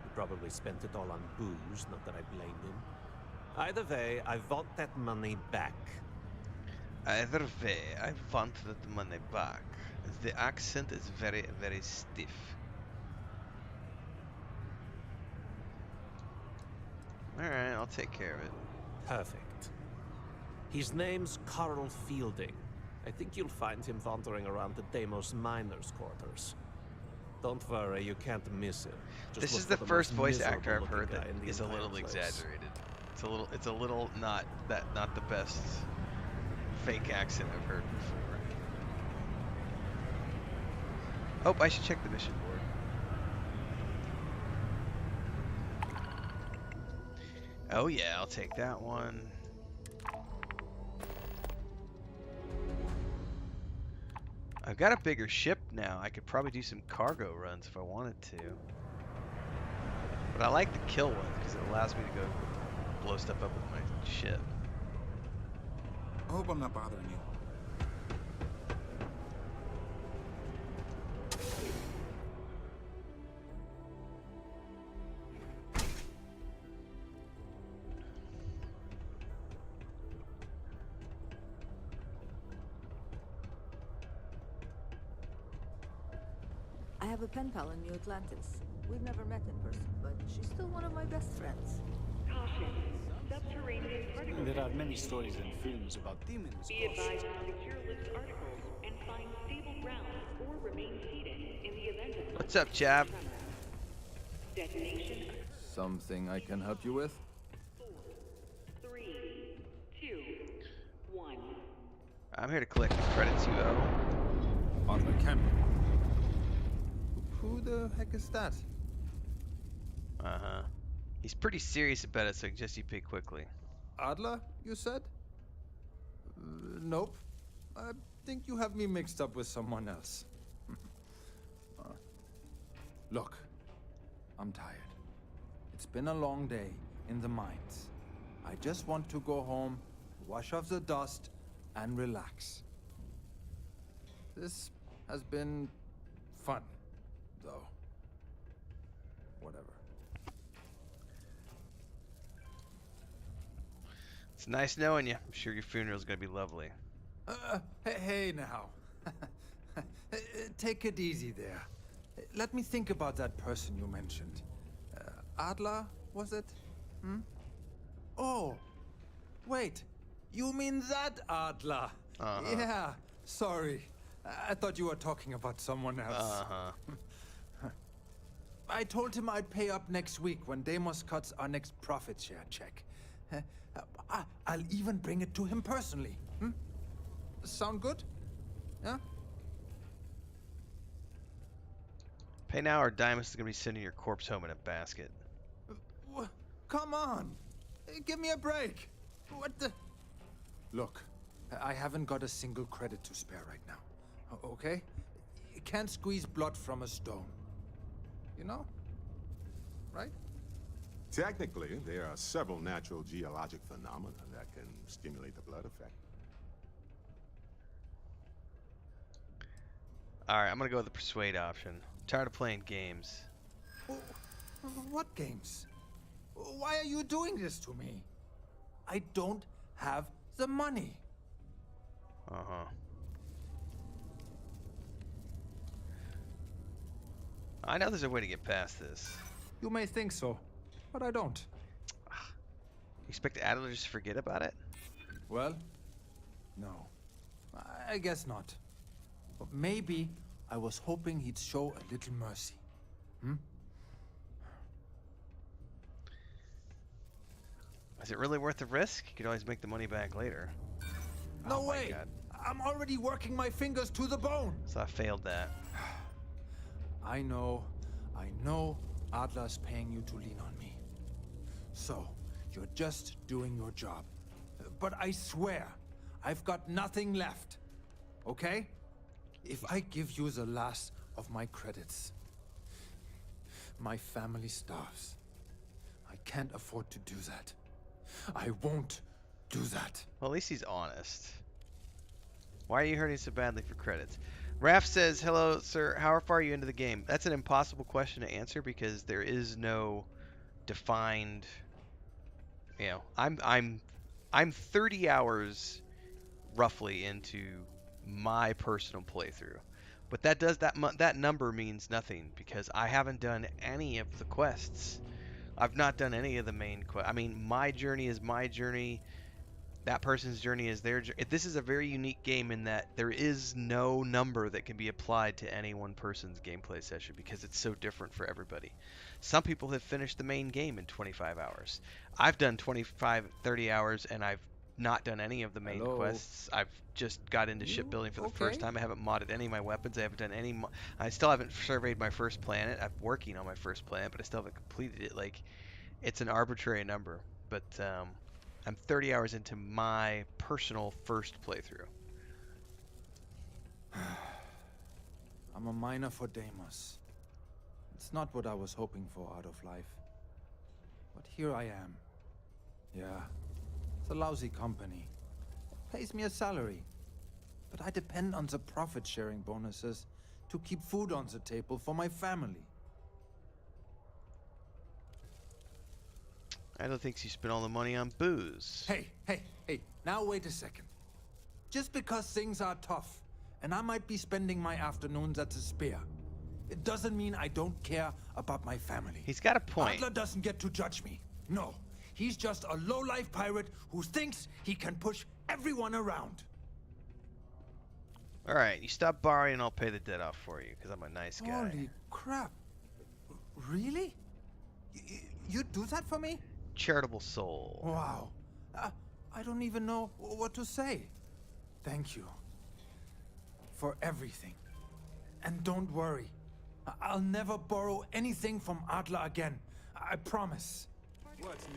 He probably spent it all on booze, not that I blame him. Either way, I want that money back. Either way, I want that money back. The accent is very, very stiff. Alright, I'll take care of it. Perfect. His name's Carl Fielding. I think you'll find him wandering around the Deimos miners' quarters. Don't worry, you can't miss him. Just This look is for the first most voice actor I've miserable heard looking that guy in the is a entire little place. exaggerated. It's a little not the best fake accent I've heard before. Oh, I should check the mission board. Oh yeah, I'll take that one. I've got a bigger ship now. I could probably do some cargo runs if I wanted to. But I like the kill ones because it allows me to go blow stuff up with my ship. I hope I'm not bothering you. I have a pen pal in New Atlantis. We've never met in person, but she's still one of my best friends. Caution. Subterranean particles. There are many stories and films about demons. Be advised to secure lift articles and find stable ground or remain seated in the event of... What's up, chap? Detonation. Something I can help you with? 4, 3, 2, 1. I'm here to collect the credits you owe. Arthur Kemp. Who the heck is that? Uh-huh. He's pretty serious about it, so I suggest you pay quickly. Adler, you said? Nope. I think you have me mixed up with someone else. Look, I'm tired. It's been a long day in the mines. I just want to go home, wash off the dust, and relax. This has been fun, though. Whatever. It's nice knowing you. I'm sure your funeral's gonna be lovely. Hey now. Take it easy there. Let me think about that person you mentioned. Adler, was it? Oh, wait. You mean that Adler? Yeah, sorry. I thought you were talking about someone else. I told him I'd pay up next week when Deimos cuts our next profit share check. I'll even bring it to him personally. Sound good? Yeah? Pay now or Dimus is gonna be sending your corpse home in a basket. Come on. Give me a break. What the... Look, I haven't got a single credit to spare right now. Okay? You can't squeeze blood from a stone. You know? Right? Technically, there are several natural geologic phenomena that can stimulate the blood effect. Alright, I'm gonna go with the persuade option. I'm tired of playing games. What games? Why are you doing this to me? I don't have the money. I know there's a way to get past this. You may think so, but I don't. You expect Adler to just forget about it? Well, no. I guess not. But maybe I was hoping he'd show a little mercy. Is it really worth the risk? You could always make the money back later. No way! God. I'm already working my fingers to the bone! So I failed that. I know Adler's paying you to lean on me. So, you're just doing your job. But I swear, I've got nothing left. Okay? If I give you the last of my credits, my family starves. I can't afford to do that. I won't do that. Well, at least he's honest. Why are you hurting so badly for credits? Raph says, hello, sir. How far are you into the game? That's an impossible question to answer because there is no defined, you know, I'm 30 hours roughly into my personal playthrough. But that number means nothing because I haven't done any of the quests. I've not done any of the main quests. I mean, my journey is my journey. That person's journey is their journey. This is a very unique game in that there is no number that can be applied to any one person's gameplay session because it's so different for everybody. Some people have finished the main game in 25 hours. I've done 25, 30 hours and I've not done any of the main quests. I've just got into shipbuilding for the first time. I haven't modded any of my weapons. I haven't done any. I still haven't surveyed my first planet. I'm working on my first planet, but I still haven't completed it. Like, it's an arbitrary number. But I'm 30 hours into my personal first playthrough. I'm a miner for Deimos. It's not what I was hoping for out of life. But here I am. Yeah. It's a lousy company. Pays me a salary. But I depend on the profit-sharing bonuses to keep food on the table for my family. I don't think you spent all the money on booze. Hey, now wait a second. Just because things are tough, and I might be spending my afternoons at the Spear, it doesn't mean I don't care about my family. He's got a point. Adler doesn't get to judge me. No. He's just a low-life pirate who thinks he can push everyone around. Alright, you stop borrowing and I'll pay the debt off for you, because I'm a nice guy. Holy crap. Really? You'd do that for me? Charitable soul. Wow. I don't even know what to say. Thank you. For everything. And don't worry. I'll never borrow anything from Adler again. I promise. What's new?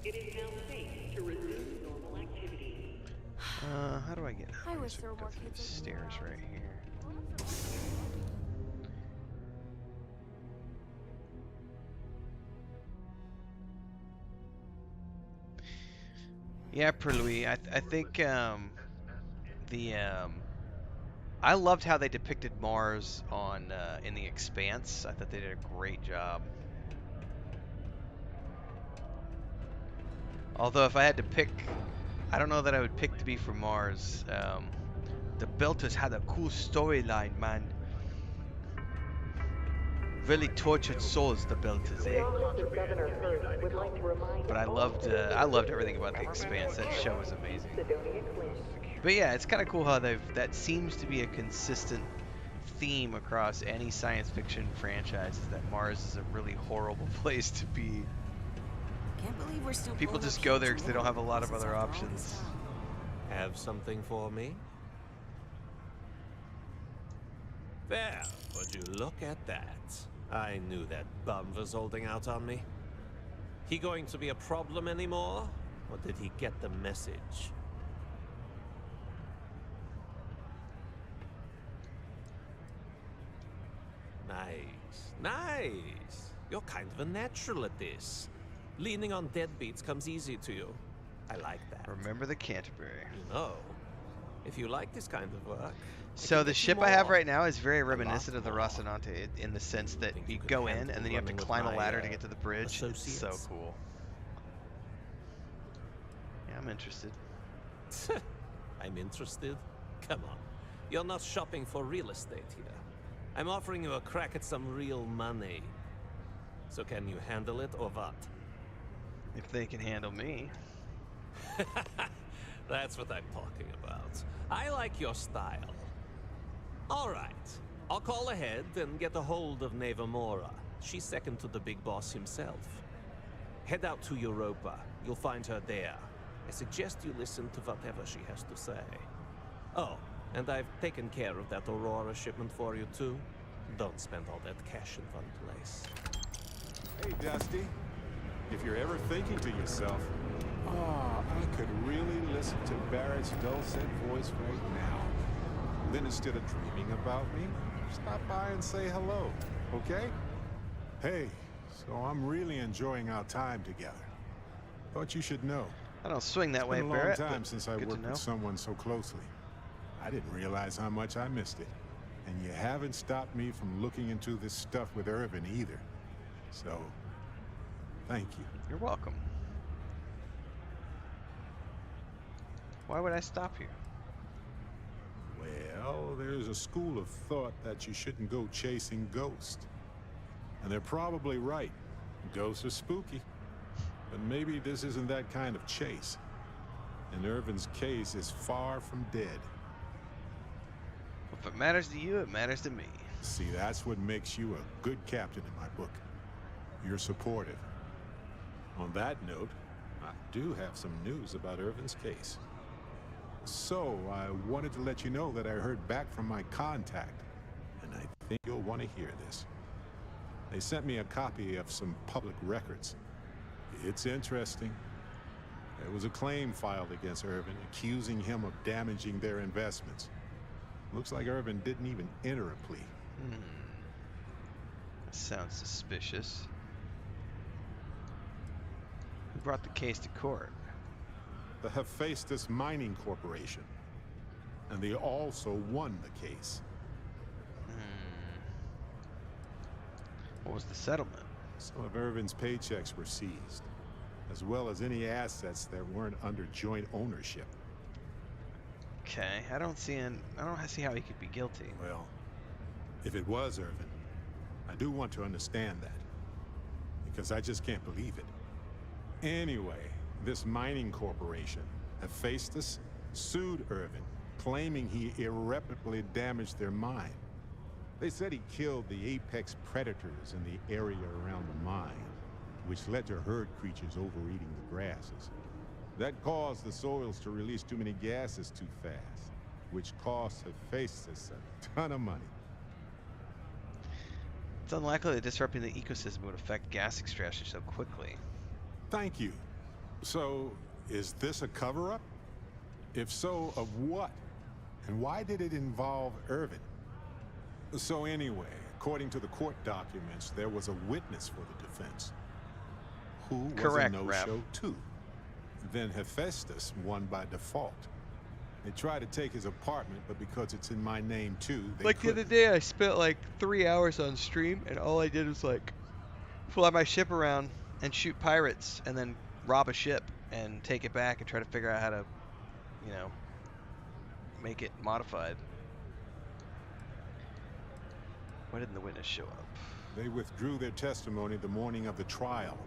It is now safe to resume normal activity. How do I get? I wish there were more kids. Stairs right here. Yeah, Perlui. I think I loved how they depicted Mars on in The Expanse. I thought they did a great job. Although if I had to pick, I don't know that I would pick to be from Mars. The Belters had a cool storyline, man. Really tortured souls, the Belters, eh? But I loved everything about The Expanse. That show was amazing. But yeah, it's kind of cool how that seems to be a consistent theme across any science fiction franchise, is that Mars is a really horrible place to be. Can't believe we're still People just go there because they don't have a lot of other options. Have something for me? There, would you look at that? I knew that bum was holding out on me. He going to be a problem anymore? Or did he get the message? Nice, nice. You're kind of a natural at this. Leaning on deadbeats comes easy to you. I like that. Remember the Canterbury. You know, if you like this kind of work. So the ship I have right now is very reminiscent of the Rocinante in the sense that you go in and then you have to climb a ladder to get to the bridge. It's so cool. Yeah, I'm interested. I'm interested? Come on. You're not shopping for real estate here. I'm offering you a crack at some real money. So can you handle it or what? If they can handle me. That's what I'm talking about. I like your style. All right. I'll call ahead and get a hold of Nevamora. She's second to the big boss himself. Head out to Europa. You'll find her there. I suggest you listen to whatever she has to say. Oh, and I've taken care of that Aurora shipment for you too. Don't spend all that cash in one place. Hey, Dusty. If you're ever thinking to yourself, I could really listen to Barrett's dulcet voice right now. Then instead of dreaming about me, stop by and say hello, okay? Hey, so I'm really enjoying our time together. Thought you should know. I don't swing that way, Barrett. It's been a long time since I worked with someone so closely. I didn't realize how much I missed it. And you haven't stopped me from looking into this stuff with Irvin either. So, thank you. You're welcome. Why would I stop you? Well, there's a school of thought that you shouldn't go chasing ghosts. And they're probably right. Ghosts are spooky. But maybe this isn't that kind of chase. And Irvin's case is far from dead. If it matters to you, it matters to me. See, that's what makes you a good captain in my book. You're supportive. On that note, I do have some news about Irvin's case. So, I wanted to let you know that I heard back from my contact, and I think you'll want to hear this. They sent me a copy of some public records. It's interesting. There was a claim filed against Irvin, accusing him of damaging their investments. Looks like Irvin didn't even enter a plea. That sounds suspicious. Who brought the case to court? The Hephaestus Mining Corporation. And they also won the case. What was the settlement? Some of Irvin's paychecks were seized, as well as any assets that weren't under joint ownership. Okay, I don't see how he could be guilty. Well, if it was Irvin, I do want to understand that, because I just can't believe it. Anyway, this mining corporation, Hephaestus, sued Irvin, claiming he irreparably damaged their mine. They said he killed the apex predators in the area around the mine, which led to herd creatures overeating the grasses. That caused the soils to release too many gases too fast, which cost Hephaestus a ton of money. It's unlikely that disrupting the ecosystem would affect gas extraction so quickly. Thank you. So, is this a cover-up? If so, of what? And why did it involve Irvin? So anyway, according to the court documents, there was a witness for the defense. Who was Correct, a Rap. no-show too. Then Hephaestus won by default. They tried to take his apartment, but because it's in my name too, they Like the other day, I spent like 3 hours on stream, and all I did was like fly my ship around and shoot pirates, and then rob a ship and take it back and try to figure out how to, you know, make it modified. Why didn't the witness show up? They withdrew their testimony the morning of the trial.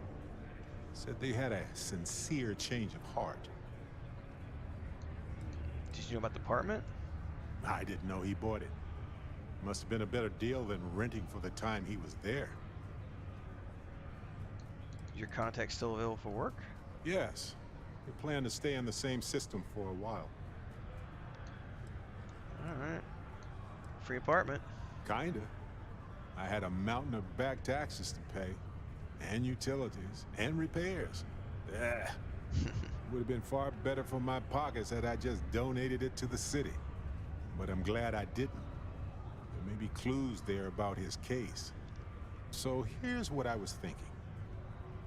Said they had a sincere change of heart. Did you know about the apartment? I didn't know he bought it. Must have been a better deal than renting for the time he was there. Your contact still available for work? Yes. We plan to stay in the same system for a while. Alright. Free apartment. Kinda. I had a mountain of back taxes to pay. And utilities. And repairs. Would have been far better for my pockets had I just donated it to the city. But I'm glad I didn't. There may be clues there about his case. So here's what I was thinking.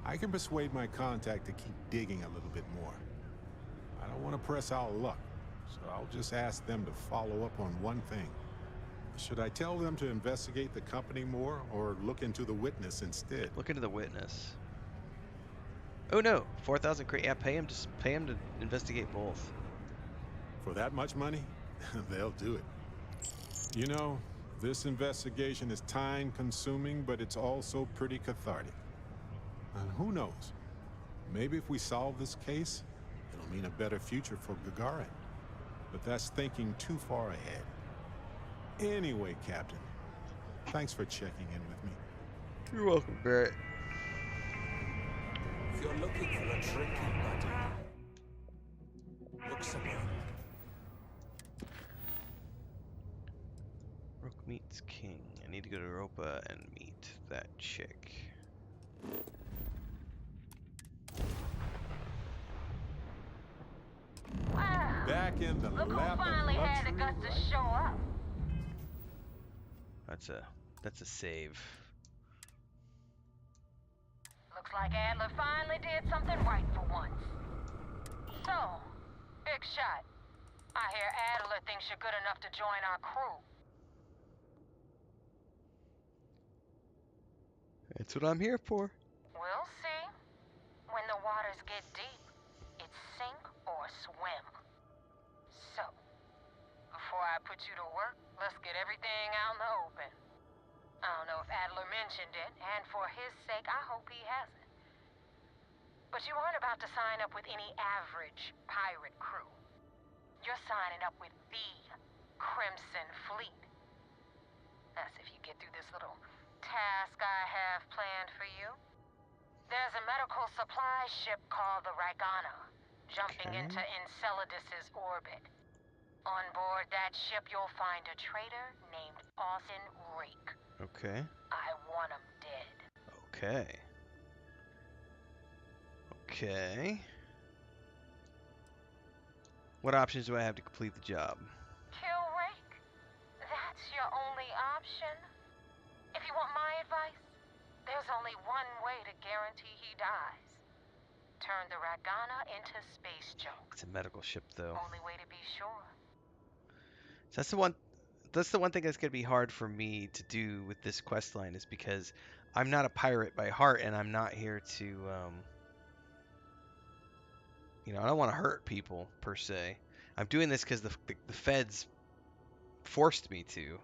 I can persuade my contact to keep digging a little bit more. I don't want to press our luck, so I'll just ask them to follow up on one thing. Should I tell them to investigate the company more, or look into the witness instead? Look into the witness. Oh no, 4,000 credits. Yeah, pay him to investigate both. For that much money? They'll do it. You know, this investigation is time-consuming, but it's also pretty cathartic. And who knows? Maybe if we solve this case, it'll mean a better future for Gagarin. But that's thinking too far ahead. Anyway, Captain, thanks for checking in with me. You're welcome, Barrett. If you're looking for a drinking buddy, look somewhere. Rook meets King. I need to go to Europa and meet that chick. Wow. Back in the Look who lap of finally had the luxury, guts to right? show up. That's a save. Looks like Adler finally did something right for once. So, big shot. I hear Adler thinks you're good enough to join our crew. That's what I'm here for. We'll see. When the waters get deep, it's sink or swim. So, before I put you to work, let's get everything out in the open. I don't know if Adler mentioned it, and for his sake, I hope he hasn't. But you aren't about to sign up with any average pirate crew. You're signing up with the Crimson Fleet. That's if you get through this little task I have planned for you. There's a medical supply ship called the Ragana, jumping into Enceladus's orbit. On board that ship, you'll find a traitor named Austin Rake. Okay. I want him dead. Okay. Okay. What options do I have to complete the job? Kill Rake? That's your only option? If you want my advice, there's only one way to guarantee he dies. Turn the Ragana into space junk. It's a medical ship, though. Only way to be sure. So that's the one. That's the one thing that's gonna be hard for me to do with this quest line, is because I'm not a pirate by heart, and I'm not here to, you know, I don't want to hurt people per se. I'm doing this because the feds forced me to.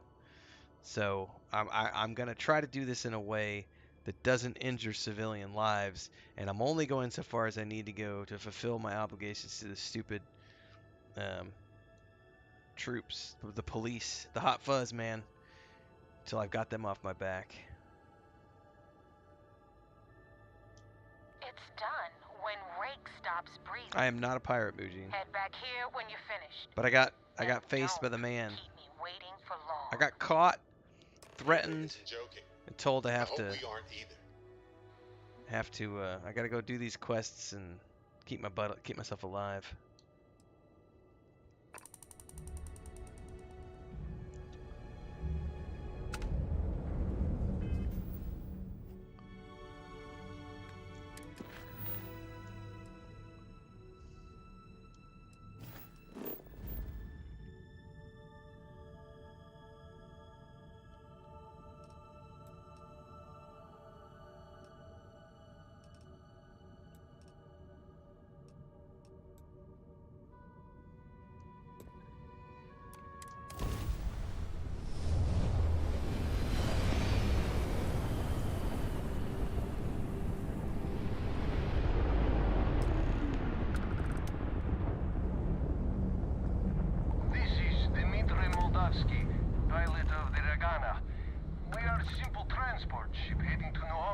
So I'm gonna try to do this in a way that doesn't injure civilian lives, and I'm only going so far as I need to go to fulfill my obligations to the stupid troops, the police, the hot fuzz, man, until I've got them off my back. It's done when Rake stops breathing. I am not a pirate, Mujin. Head back here when you're finished. But I got faced by the man. Keep me waiting for long. I got caught, threatened, and told I have to. I gotta go do these quests and keep myself alive.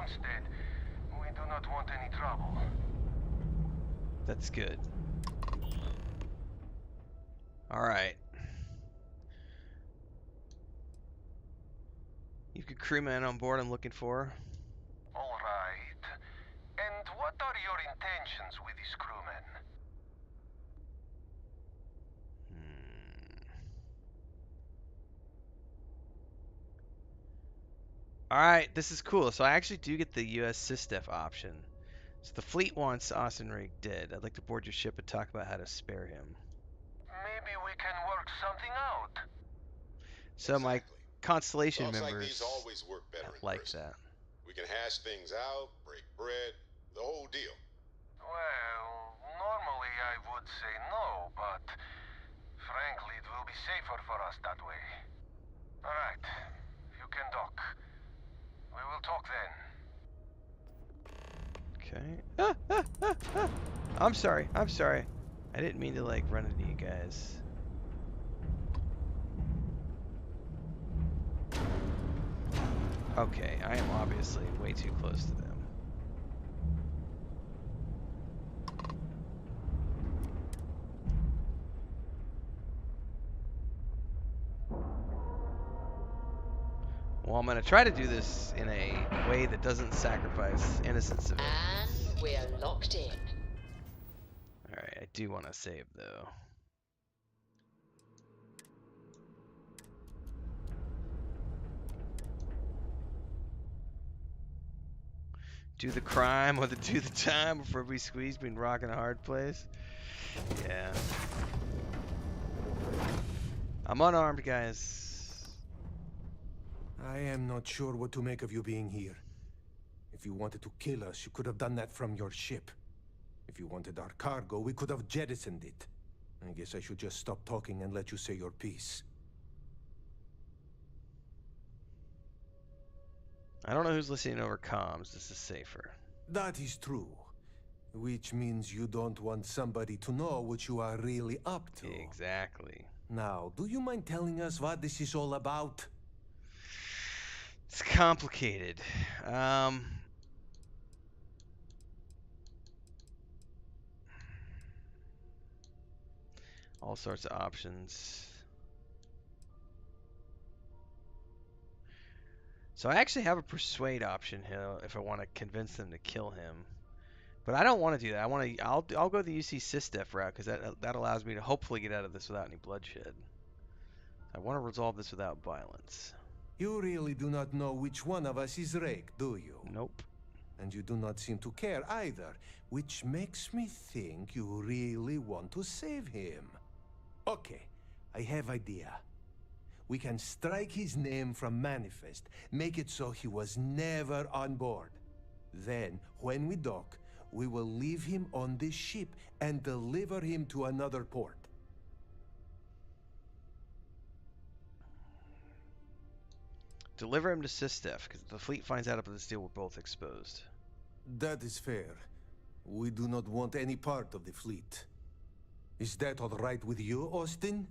Instead, we do not want any trouble. That's good. Alright. You could crewman on board I'm looking for. Alright. And what are your intentions with this crewman? Alright, this is cool. So I actually do get the US SysDef option. So the fleet wants Austin Rig dead. I'd like to board your ship and talk about how to spare him. Maybe we can work something out. So my Constellation Thoughts members like these always work better in like person. that. We can hash things out, break bread, the whole deal. Well, normally I would say no, but frankly it will be safer for us that way. Alright, you can dock. We will talk then. Okay. I'm sorry. I'm sorry. I didn't mean to like run into you guys. Okay, I am obviously way too close to them. Well, I'm gonna try to do this in a way that doesn't sacrifice innocent civilians. And we're locked in. Alright, I do want to save though. Do the crime or do the time before we squeeze between rock and a hard place? Yeah. I'm unarmed, guys. I am not sure what to make of you being here. If you wanted to kill us, you could have done that from your ship. If you wanted our cargo, we could have jettisoned it. I guess I should just stop talking and let you say your piece. I don't know who's listening over comms. This is safer. That is true. Which means you don't want somebody to know what you are really up to. Exactly. Now, do you mind telling us what this is all about? It's complicated. All sorts of options. So I actually have a persuade option here if I want to convince them to kill him. But I don't want to do that. I'll go the UC SysDef route because that allows me to hopefully get out of this without any bloodshed. I want to resolve this without violence. You really do not know which one of us is Rake, do you? Nope. And you do not seem to care either, which makes me think you really want to save him. Okay, I have idea. We can strike his name from Manifest, make it so he was never on board. Then, when we dock, we will leave him on this ship and deliver him to another port. Deliver him to SysDef, because if the fleet finds out about this deal, we're both exposed. That is fair. We do not want any part of the fleet. Is that all right with you, Austin?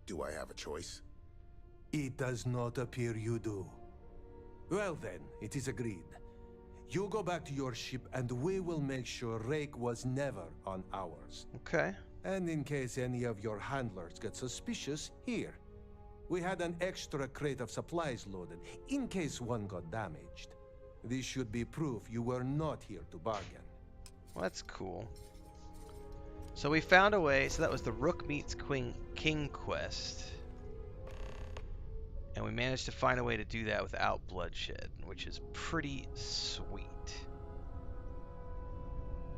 Do I have a choice? It does not appear you do. Well then, it is agreed. You go back to your ship and we will make sure Rake was never on ours. Okay. And in case any of your handlers get suspicious, here. We had an extra crate of supplies loaded, in case one got damaged. This should be proof you were not here to bargain. Well, that's cool. So we found a way, so that was the Rook meets King quest. And we managed to find a way to do that without bloodshed, which is pretty sweet.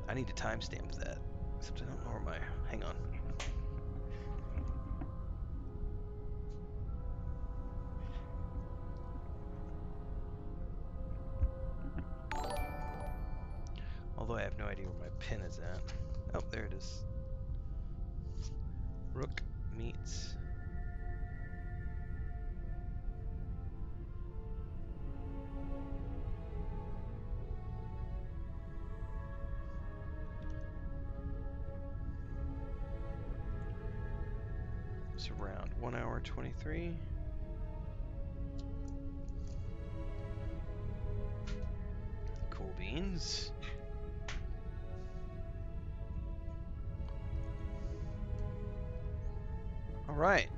I need to timestamp that, except I don't know where my... Hang on. Although I have no idea where my pin is at. Oh, there it is. Rook meets... It's around 1 hour 23. Bones. All right.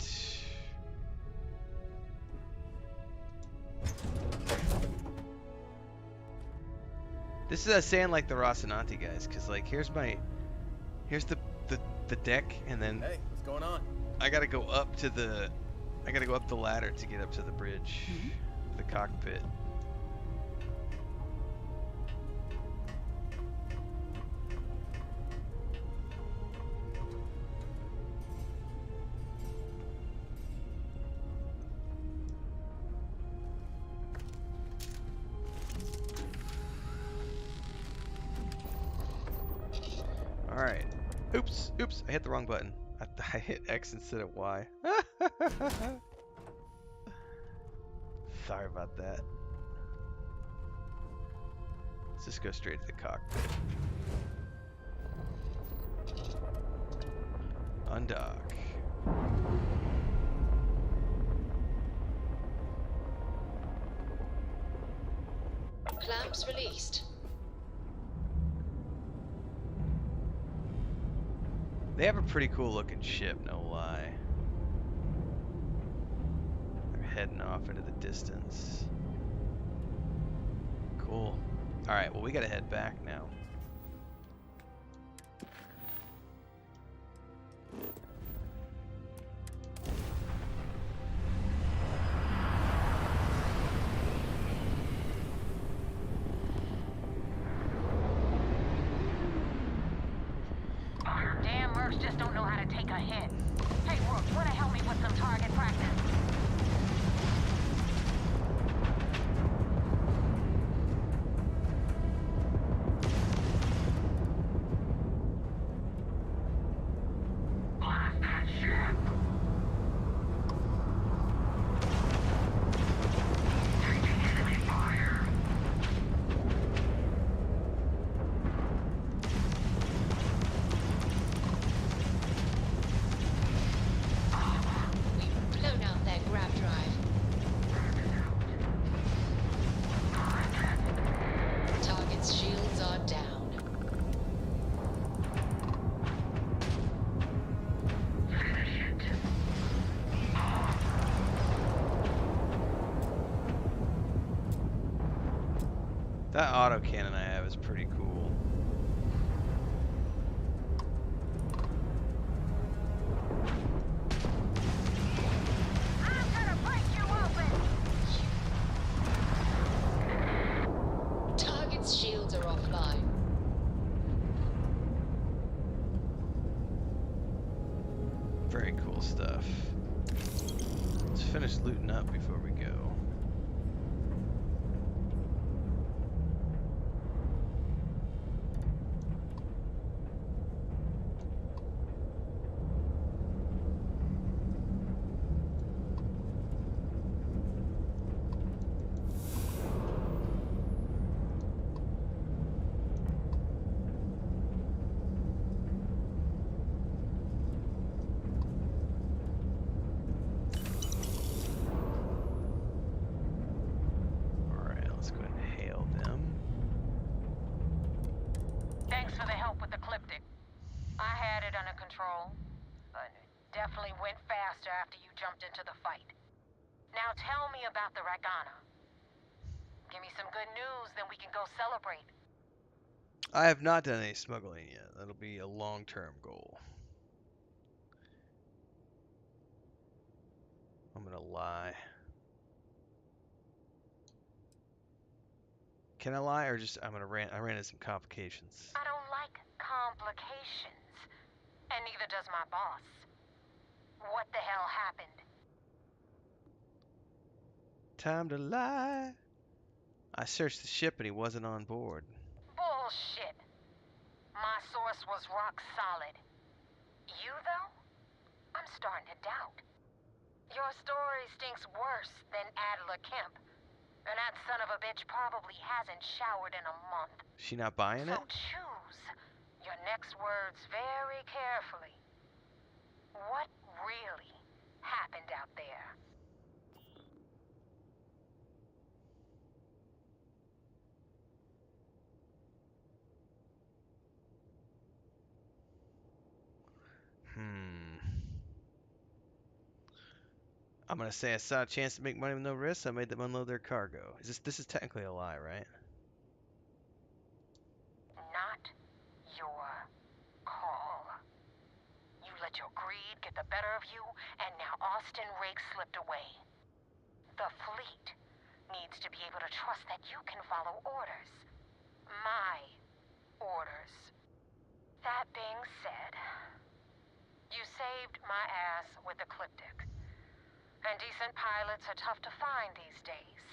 This is us saying like the Rocinante guys, cause like here's the deck, and then hey, what's going on? I gotta go up the ladder to get up to the bridge, the cockpit. Alright. Oops, I hit the wrong button. I hit X instead of Y. Sorry about that. Let's just go straight to the cockpit. Undock. Clamps released. They have a pretty cool looking ship, no lie. They're heading off into the distance. Cool. Alright, well we gotta head back now. Damn mercs just don't know how to take a hit. Hey, Rook, wanna help me with some target practice? Blast that ship! Taking enemy fire! Blown out their grab drive. Target's shields are down. Finish it. That autocannon I have is pretty cool. I'm gonna break you open! Target's shields are offline. Very cool stuff. Let's finish looting up before we go. Alright, let's go ahead and hail them. Thanks for the help with the Cliptic. I had it under control, but it definitely went faster after you jumped into the fight. Now tell me about the Ragana. Give me some good news, then we can go celebrate. I have not done any smuggling yet. That'll be a long-term goal. I'm gonna lie. Can I lie, or just I ran into some complications? I don't like complications, and neither does my boss. What the hell happened? Time to lie. I searched the ship and he wasn't on board. Bullshit. My source was rock solid. You, though? I'm starting to doubt. Your story stinks worse than Adler Kemp. And that son of a bitch probably hasn't showered in a month. She not buying it? So choose your next words very carefully. What really happened out there? I'm gonna say I saw a chance to make money with no risk, so I made them unload their cargo. This is technically a lie, right? Not your call. You let your greed get the better of you, and now Austin Rake slipped away. The fleet needs to be able to trust that you can follow orders. My orders. That being said, you saved my ass with Ecliptic. And decent pilots are tough to find these days.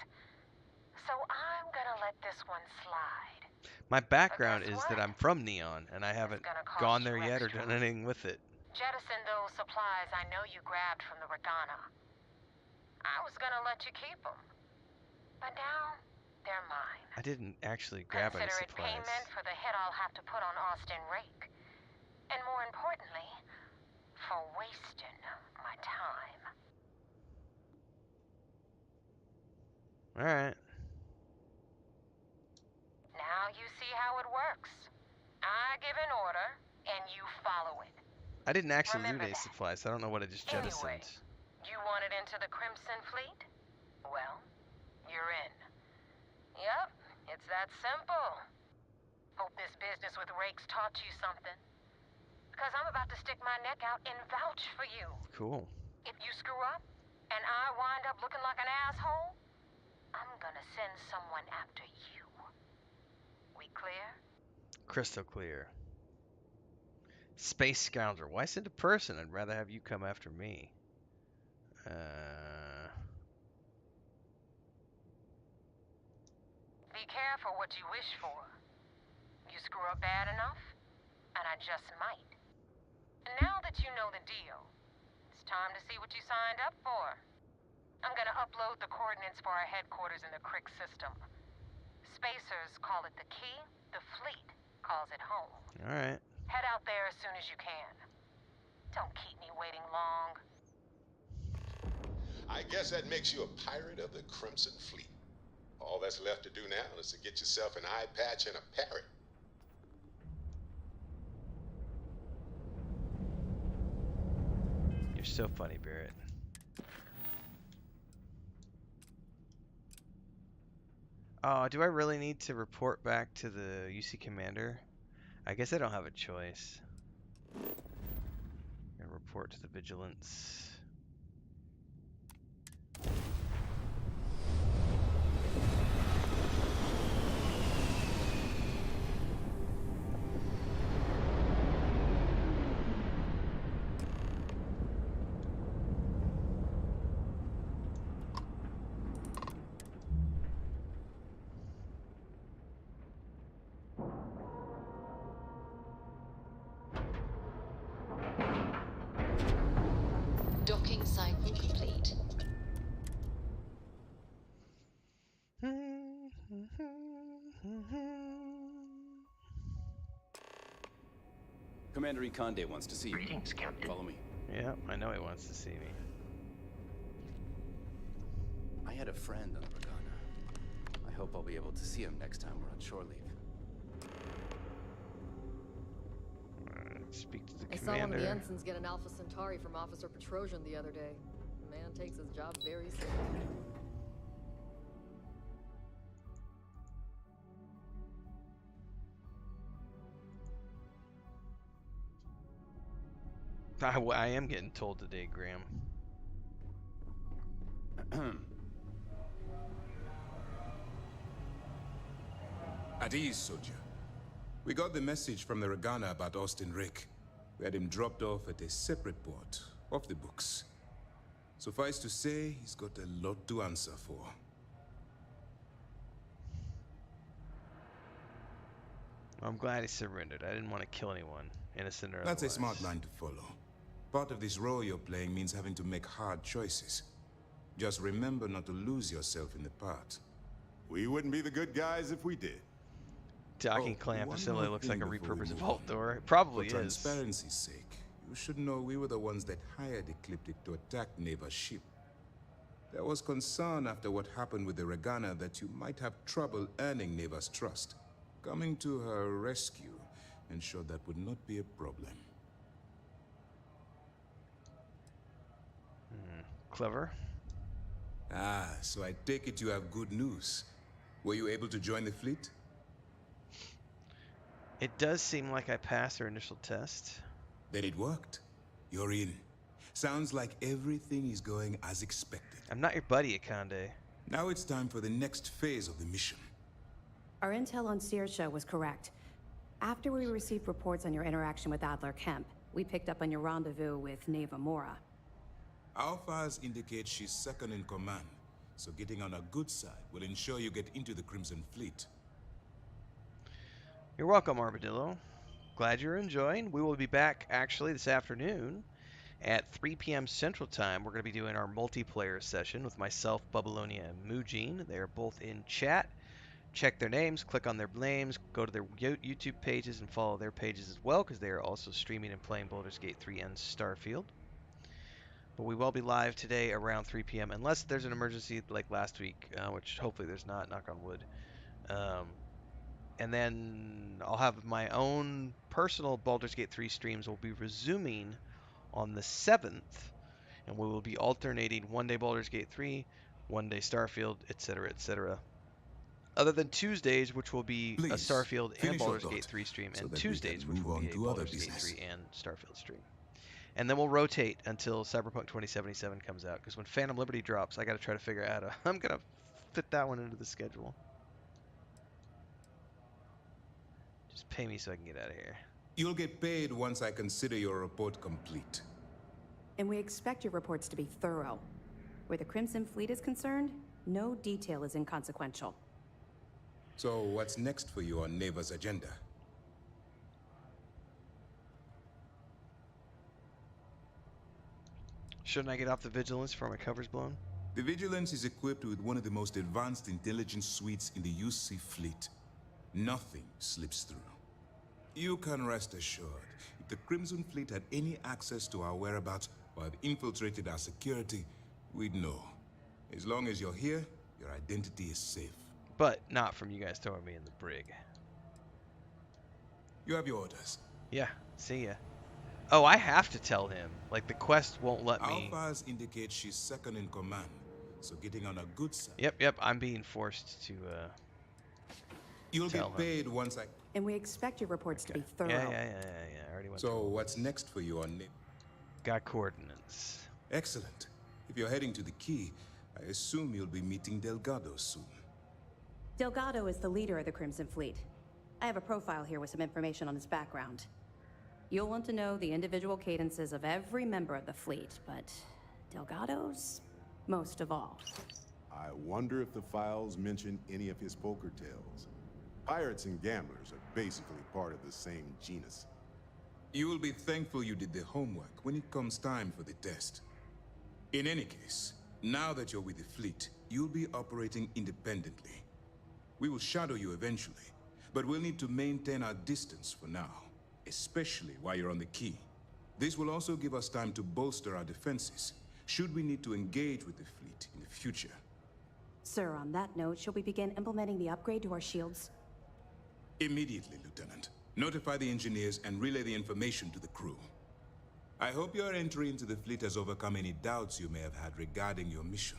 So I'm gonna let this one slide. My background is that I'm from Neon, and I haven't gone there yet or done anything with it. Jettison those supplies I know you grabbed from the Regana. I was gonna let you keep them. But now, they're mine. I didn't actually grab any Consider it supplies. payment for the hit I'll have to put on Austin Rake. And more importantly, for wasting my time. Alright. Now you see how it works. I give an order, and you follow it. I didn't actually loot any supplies, so I don't know what I just jettisoned. You wanted into the Crimson Fleet? Well, you're in. Yep, it's that simple. Hope this business with Rake's taught you something. Because I'm about to stick my neck out and vouch for you. Cool. If you screw up, and I wind up looking like an asshole, I'm gonna send someone after you. We clear? Crystal clear. Space scoundrel. Why send a person? I'd rather have you come after me. Be careful what you wish for. You screw up bad enough, and I just might. And now that you know the deal, it's time to see what you signed up for. I'm gonna upload the coordinates for our headquarters in the Crick system. Spacers call it the key, the fleet calls it home. Alright. Head out there as soon as you can. Don't keep me waiting long. I guess that makes you a pirate of the Crimson Fleet. All that's left to do now is to get yourself an eye patch and a parrot. You're so funny, Barrett. Oh, do I really need to report back to the UC commander? I guess I don't have a choice. I'm gonna report to the vigilance. Docking cycle complete. Commander Ikonde wants to see you. Greetings, Captain. Follow me. Yeah, I know he wants to see me. I had a friend on the Regana. I hope I'll be able to see him next time we're on shore leave. Speak to the I saw one of commander. the ensigns get an Alpha Centauri from Officer Petrosian the other day. The man takes his job very seriously. I am getting told today, Graham. At ease, soldier. We got the message from the Regana about Austin Rake. We had him dropped off at a separate port, off the books. Suffice to say, he's got a lot to answer for. I'm glad he surrendered. I didn't want to kill anyone, innocent or otherwise. That's a smart line to follow. Part of this role you're playing means having to make hard choices. Just remember not to lose yourself in the part. We wouldn't be the good guys if we did. Docking clamp one assembly more looks like a thing before we repurposed move vault on. door. It probably For is. transparency's sake, you should know we were the ones that hired Ecliptic to attack Neva's ship. There was concern after what happened with the Regana that you might have trouble earning Neva's trust. Coming to her rescue ensured that would not be a problem. Clever. Ah, so I take it you have good news. Were you able to join the fleet? It does seem like I passed our initial test. Then it worked. You're in. Sounds like everything is going as expected. I'm not your buddy, Akande. Now it's time for the next phase of the mission. Our intel on Searsha was correct. After we received reports on your interaction with Adler Kemp, we picked up on your rendezvous with Neva Mora. Our files indicate she's second in command, so getting on a good side will ensure you get into the Crimson Fleet. You're welcome, Armadillo. Glad you're enjoying. We will be back, actually, this afternoon at 3 p.m. Central Time. We're going to be doing our multiplayer session with myself, Babylonia, and Mujin. They're both in chat. Check their names, click on their names, go to their YouTube pages, and follow their pages as well, because they are also streaming and playing Baldur's Gate 3 and Starfield. But we will be live today around 3 p.m. unless there's an emergency like last week, which hopefully there's not, knock on wood. And then I'll have my own personal Baldur's Gate 3 streams will be resuming on the 7th, and we will be alternating one day Baldur's Gate 3, one day Starfield, etc., etc. Other than Tuesdays, which will be a Starfield and Baldur's Gate 3 stream, and Tuesdays, which will be a Baldur's Gate 3 and Starfield stream. And then we'll rotate until Cyberpunk 2077 comes out, because when Phantom Liberty drops, I got to try to figure out how I'm going to fit that one into the schedule. Just pay me so I can get out of here. You'll get paid once I consider your report complete. And we expect your reports to be thorough. Where the Crimson Fleet is concerned, no detail is inconsequential. So what's next for you on Neva's agenda? Shouldn't I get off the Vigilance before my cover's blown? The Vigilance is equipped with one of the most advanced intelligence suites in the UC fleet. Nothing slips through. You can rest assured, if the Crimson Fleet had any access to our whereabouts or have infiltrated our security, we'd know. As long as you're here, your identity is safe. But not from you guys throwing me in the brig. You have your orders. Yeah, see ya. Oh, I have to tell him. Like, the quest won't let me. Our files indicate she's second in command, so getting on a good side. Yep, I'm being forced to, You'll get paid once I... And we expect your reports to be thorough. Yeah, I already went So, what's next for you on... Got coordinates. Excellent. If you're heading to the Key, I assume you'll be meeting Delgado soon. Delgado is the leader of the Crimson Fleet. I have a profile here with some information on his background. You'll want to know the individual cadences of every member of the fleet, but Delgado's most of all. I wonder if the files mention any of his poker tales. Pirates and gamblers are basically part of the same genus. You will be thankful you did the homework when it comes time for the test. In any case, now that you're with the fleet, you'll be operating independently. We will shadow you eventually, but we'll need to maintain our distance for now, especially while you're on the Key. This will also give us time to bolster our defenses, should we need to engage with the fleet in the future. Sir, on that note, shall we begin implementing the upgrade to our shields? Immediately, Lieutenant. Notify the engineers and relay the information to the crew. I hope your entry into the fleet has overcome any doubts you may have had regarding your mission.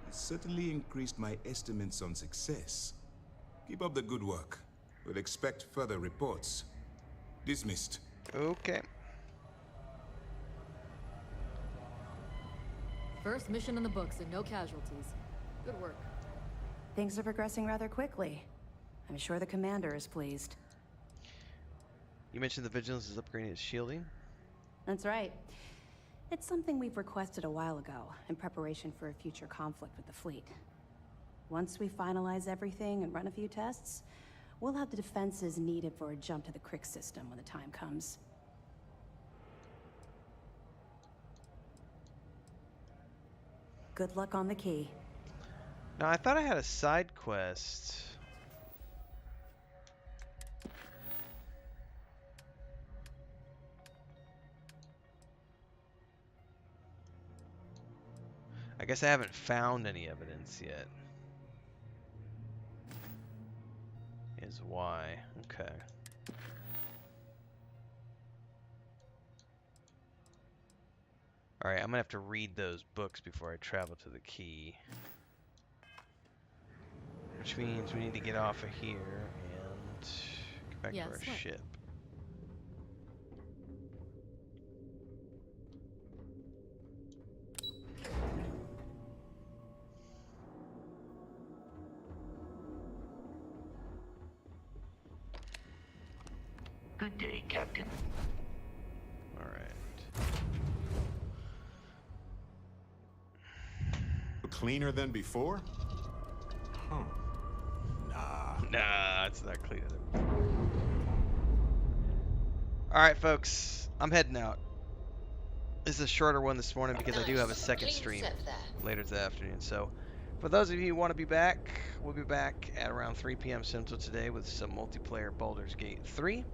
It certainly increased my estimates on success. Keep up the good work. We'll expect further reports. Dismissed. Okay. First mission in the books and no casualties. Good work. Things are progressing rather quickly. I'm sure the commander is pleased. You mentioned the Vigilance is upgrading its shielding? That's right. It's something we've requested a while ago, in preparation for a future conflict with the fleet. Once we finalize everything and run a few tests, we'll have the defenses needed for a jump to the Crick system when the time comes. Good luck on the Key. Now, I thought I had a side quest. I guess I haven't found any evidence yet. Is why. Okay. Alright, I'm gonna have to read those books before I travel to the key. Which means we need to get off of here and get back to our ship. Good day, Captain. Alright. Cleaner than before? Huh. Nah, it's not cleaner than before. Alright, folks. I'm heading out. This is a shorter one this morning because I do have a second stream later this afternoon. So, for those of you who want to be back, we'll be back at around 3 p.m. Central today with some multiplayer Baldur's Gate 3.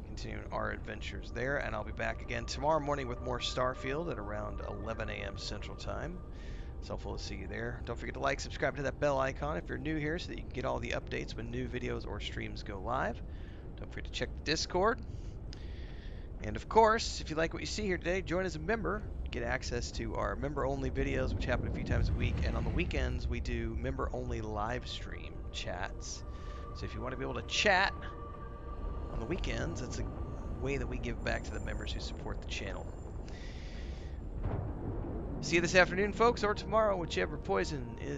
Continuing our adventures there, and I'll be back again tomorrow morning with more Starfield at around 11 a.m. Central Time. It's helpful to see you there. Don't forget to like, subscribe to that bell icon if you're new here so that you can get all the updates when new videos or streams go live. Don't forget to check the Discord. And of course, if you like what you see here today, join as a member. Get access to our member-only videos, which happen a few times a week. And on the weekends, we do member-only live stream chats. So if you want to be able to chat on the weekends, it's a way that we give back to the members who support the channel. See you this afternoon, folks, or tomorrow, whichever poison is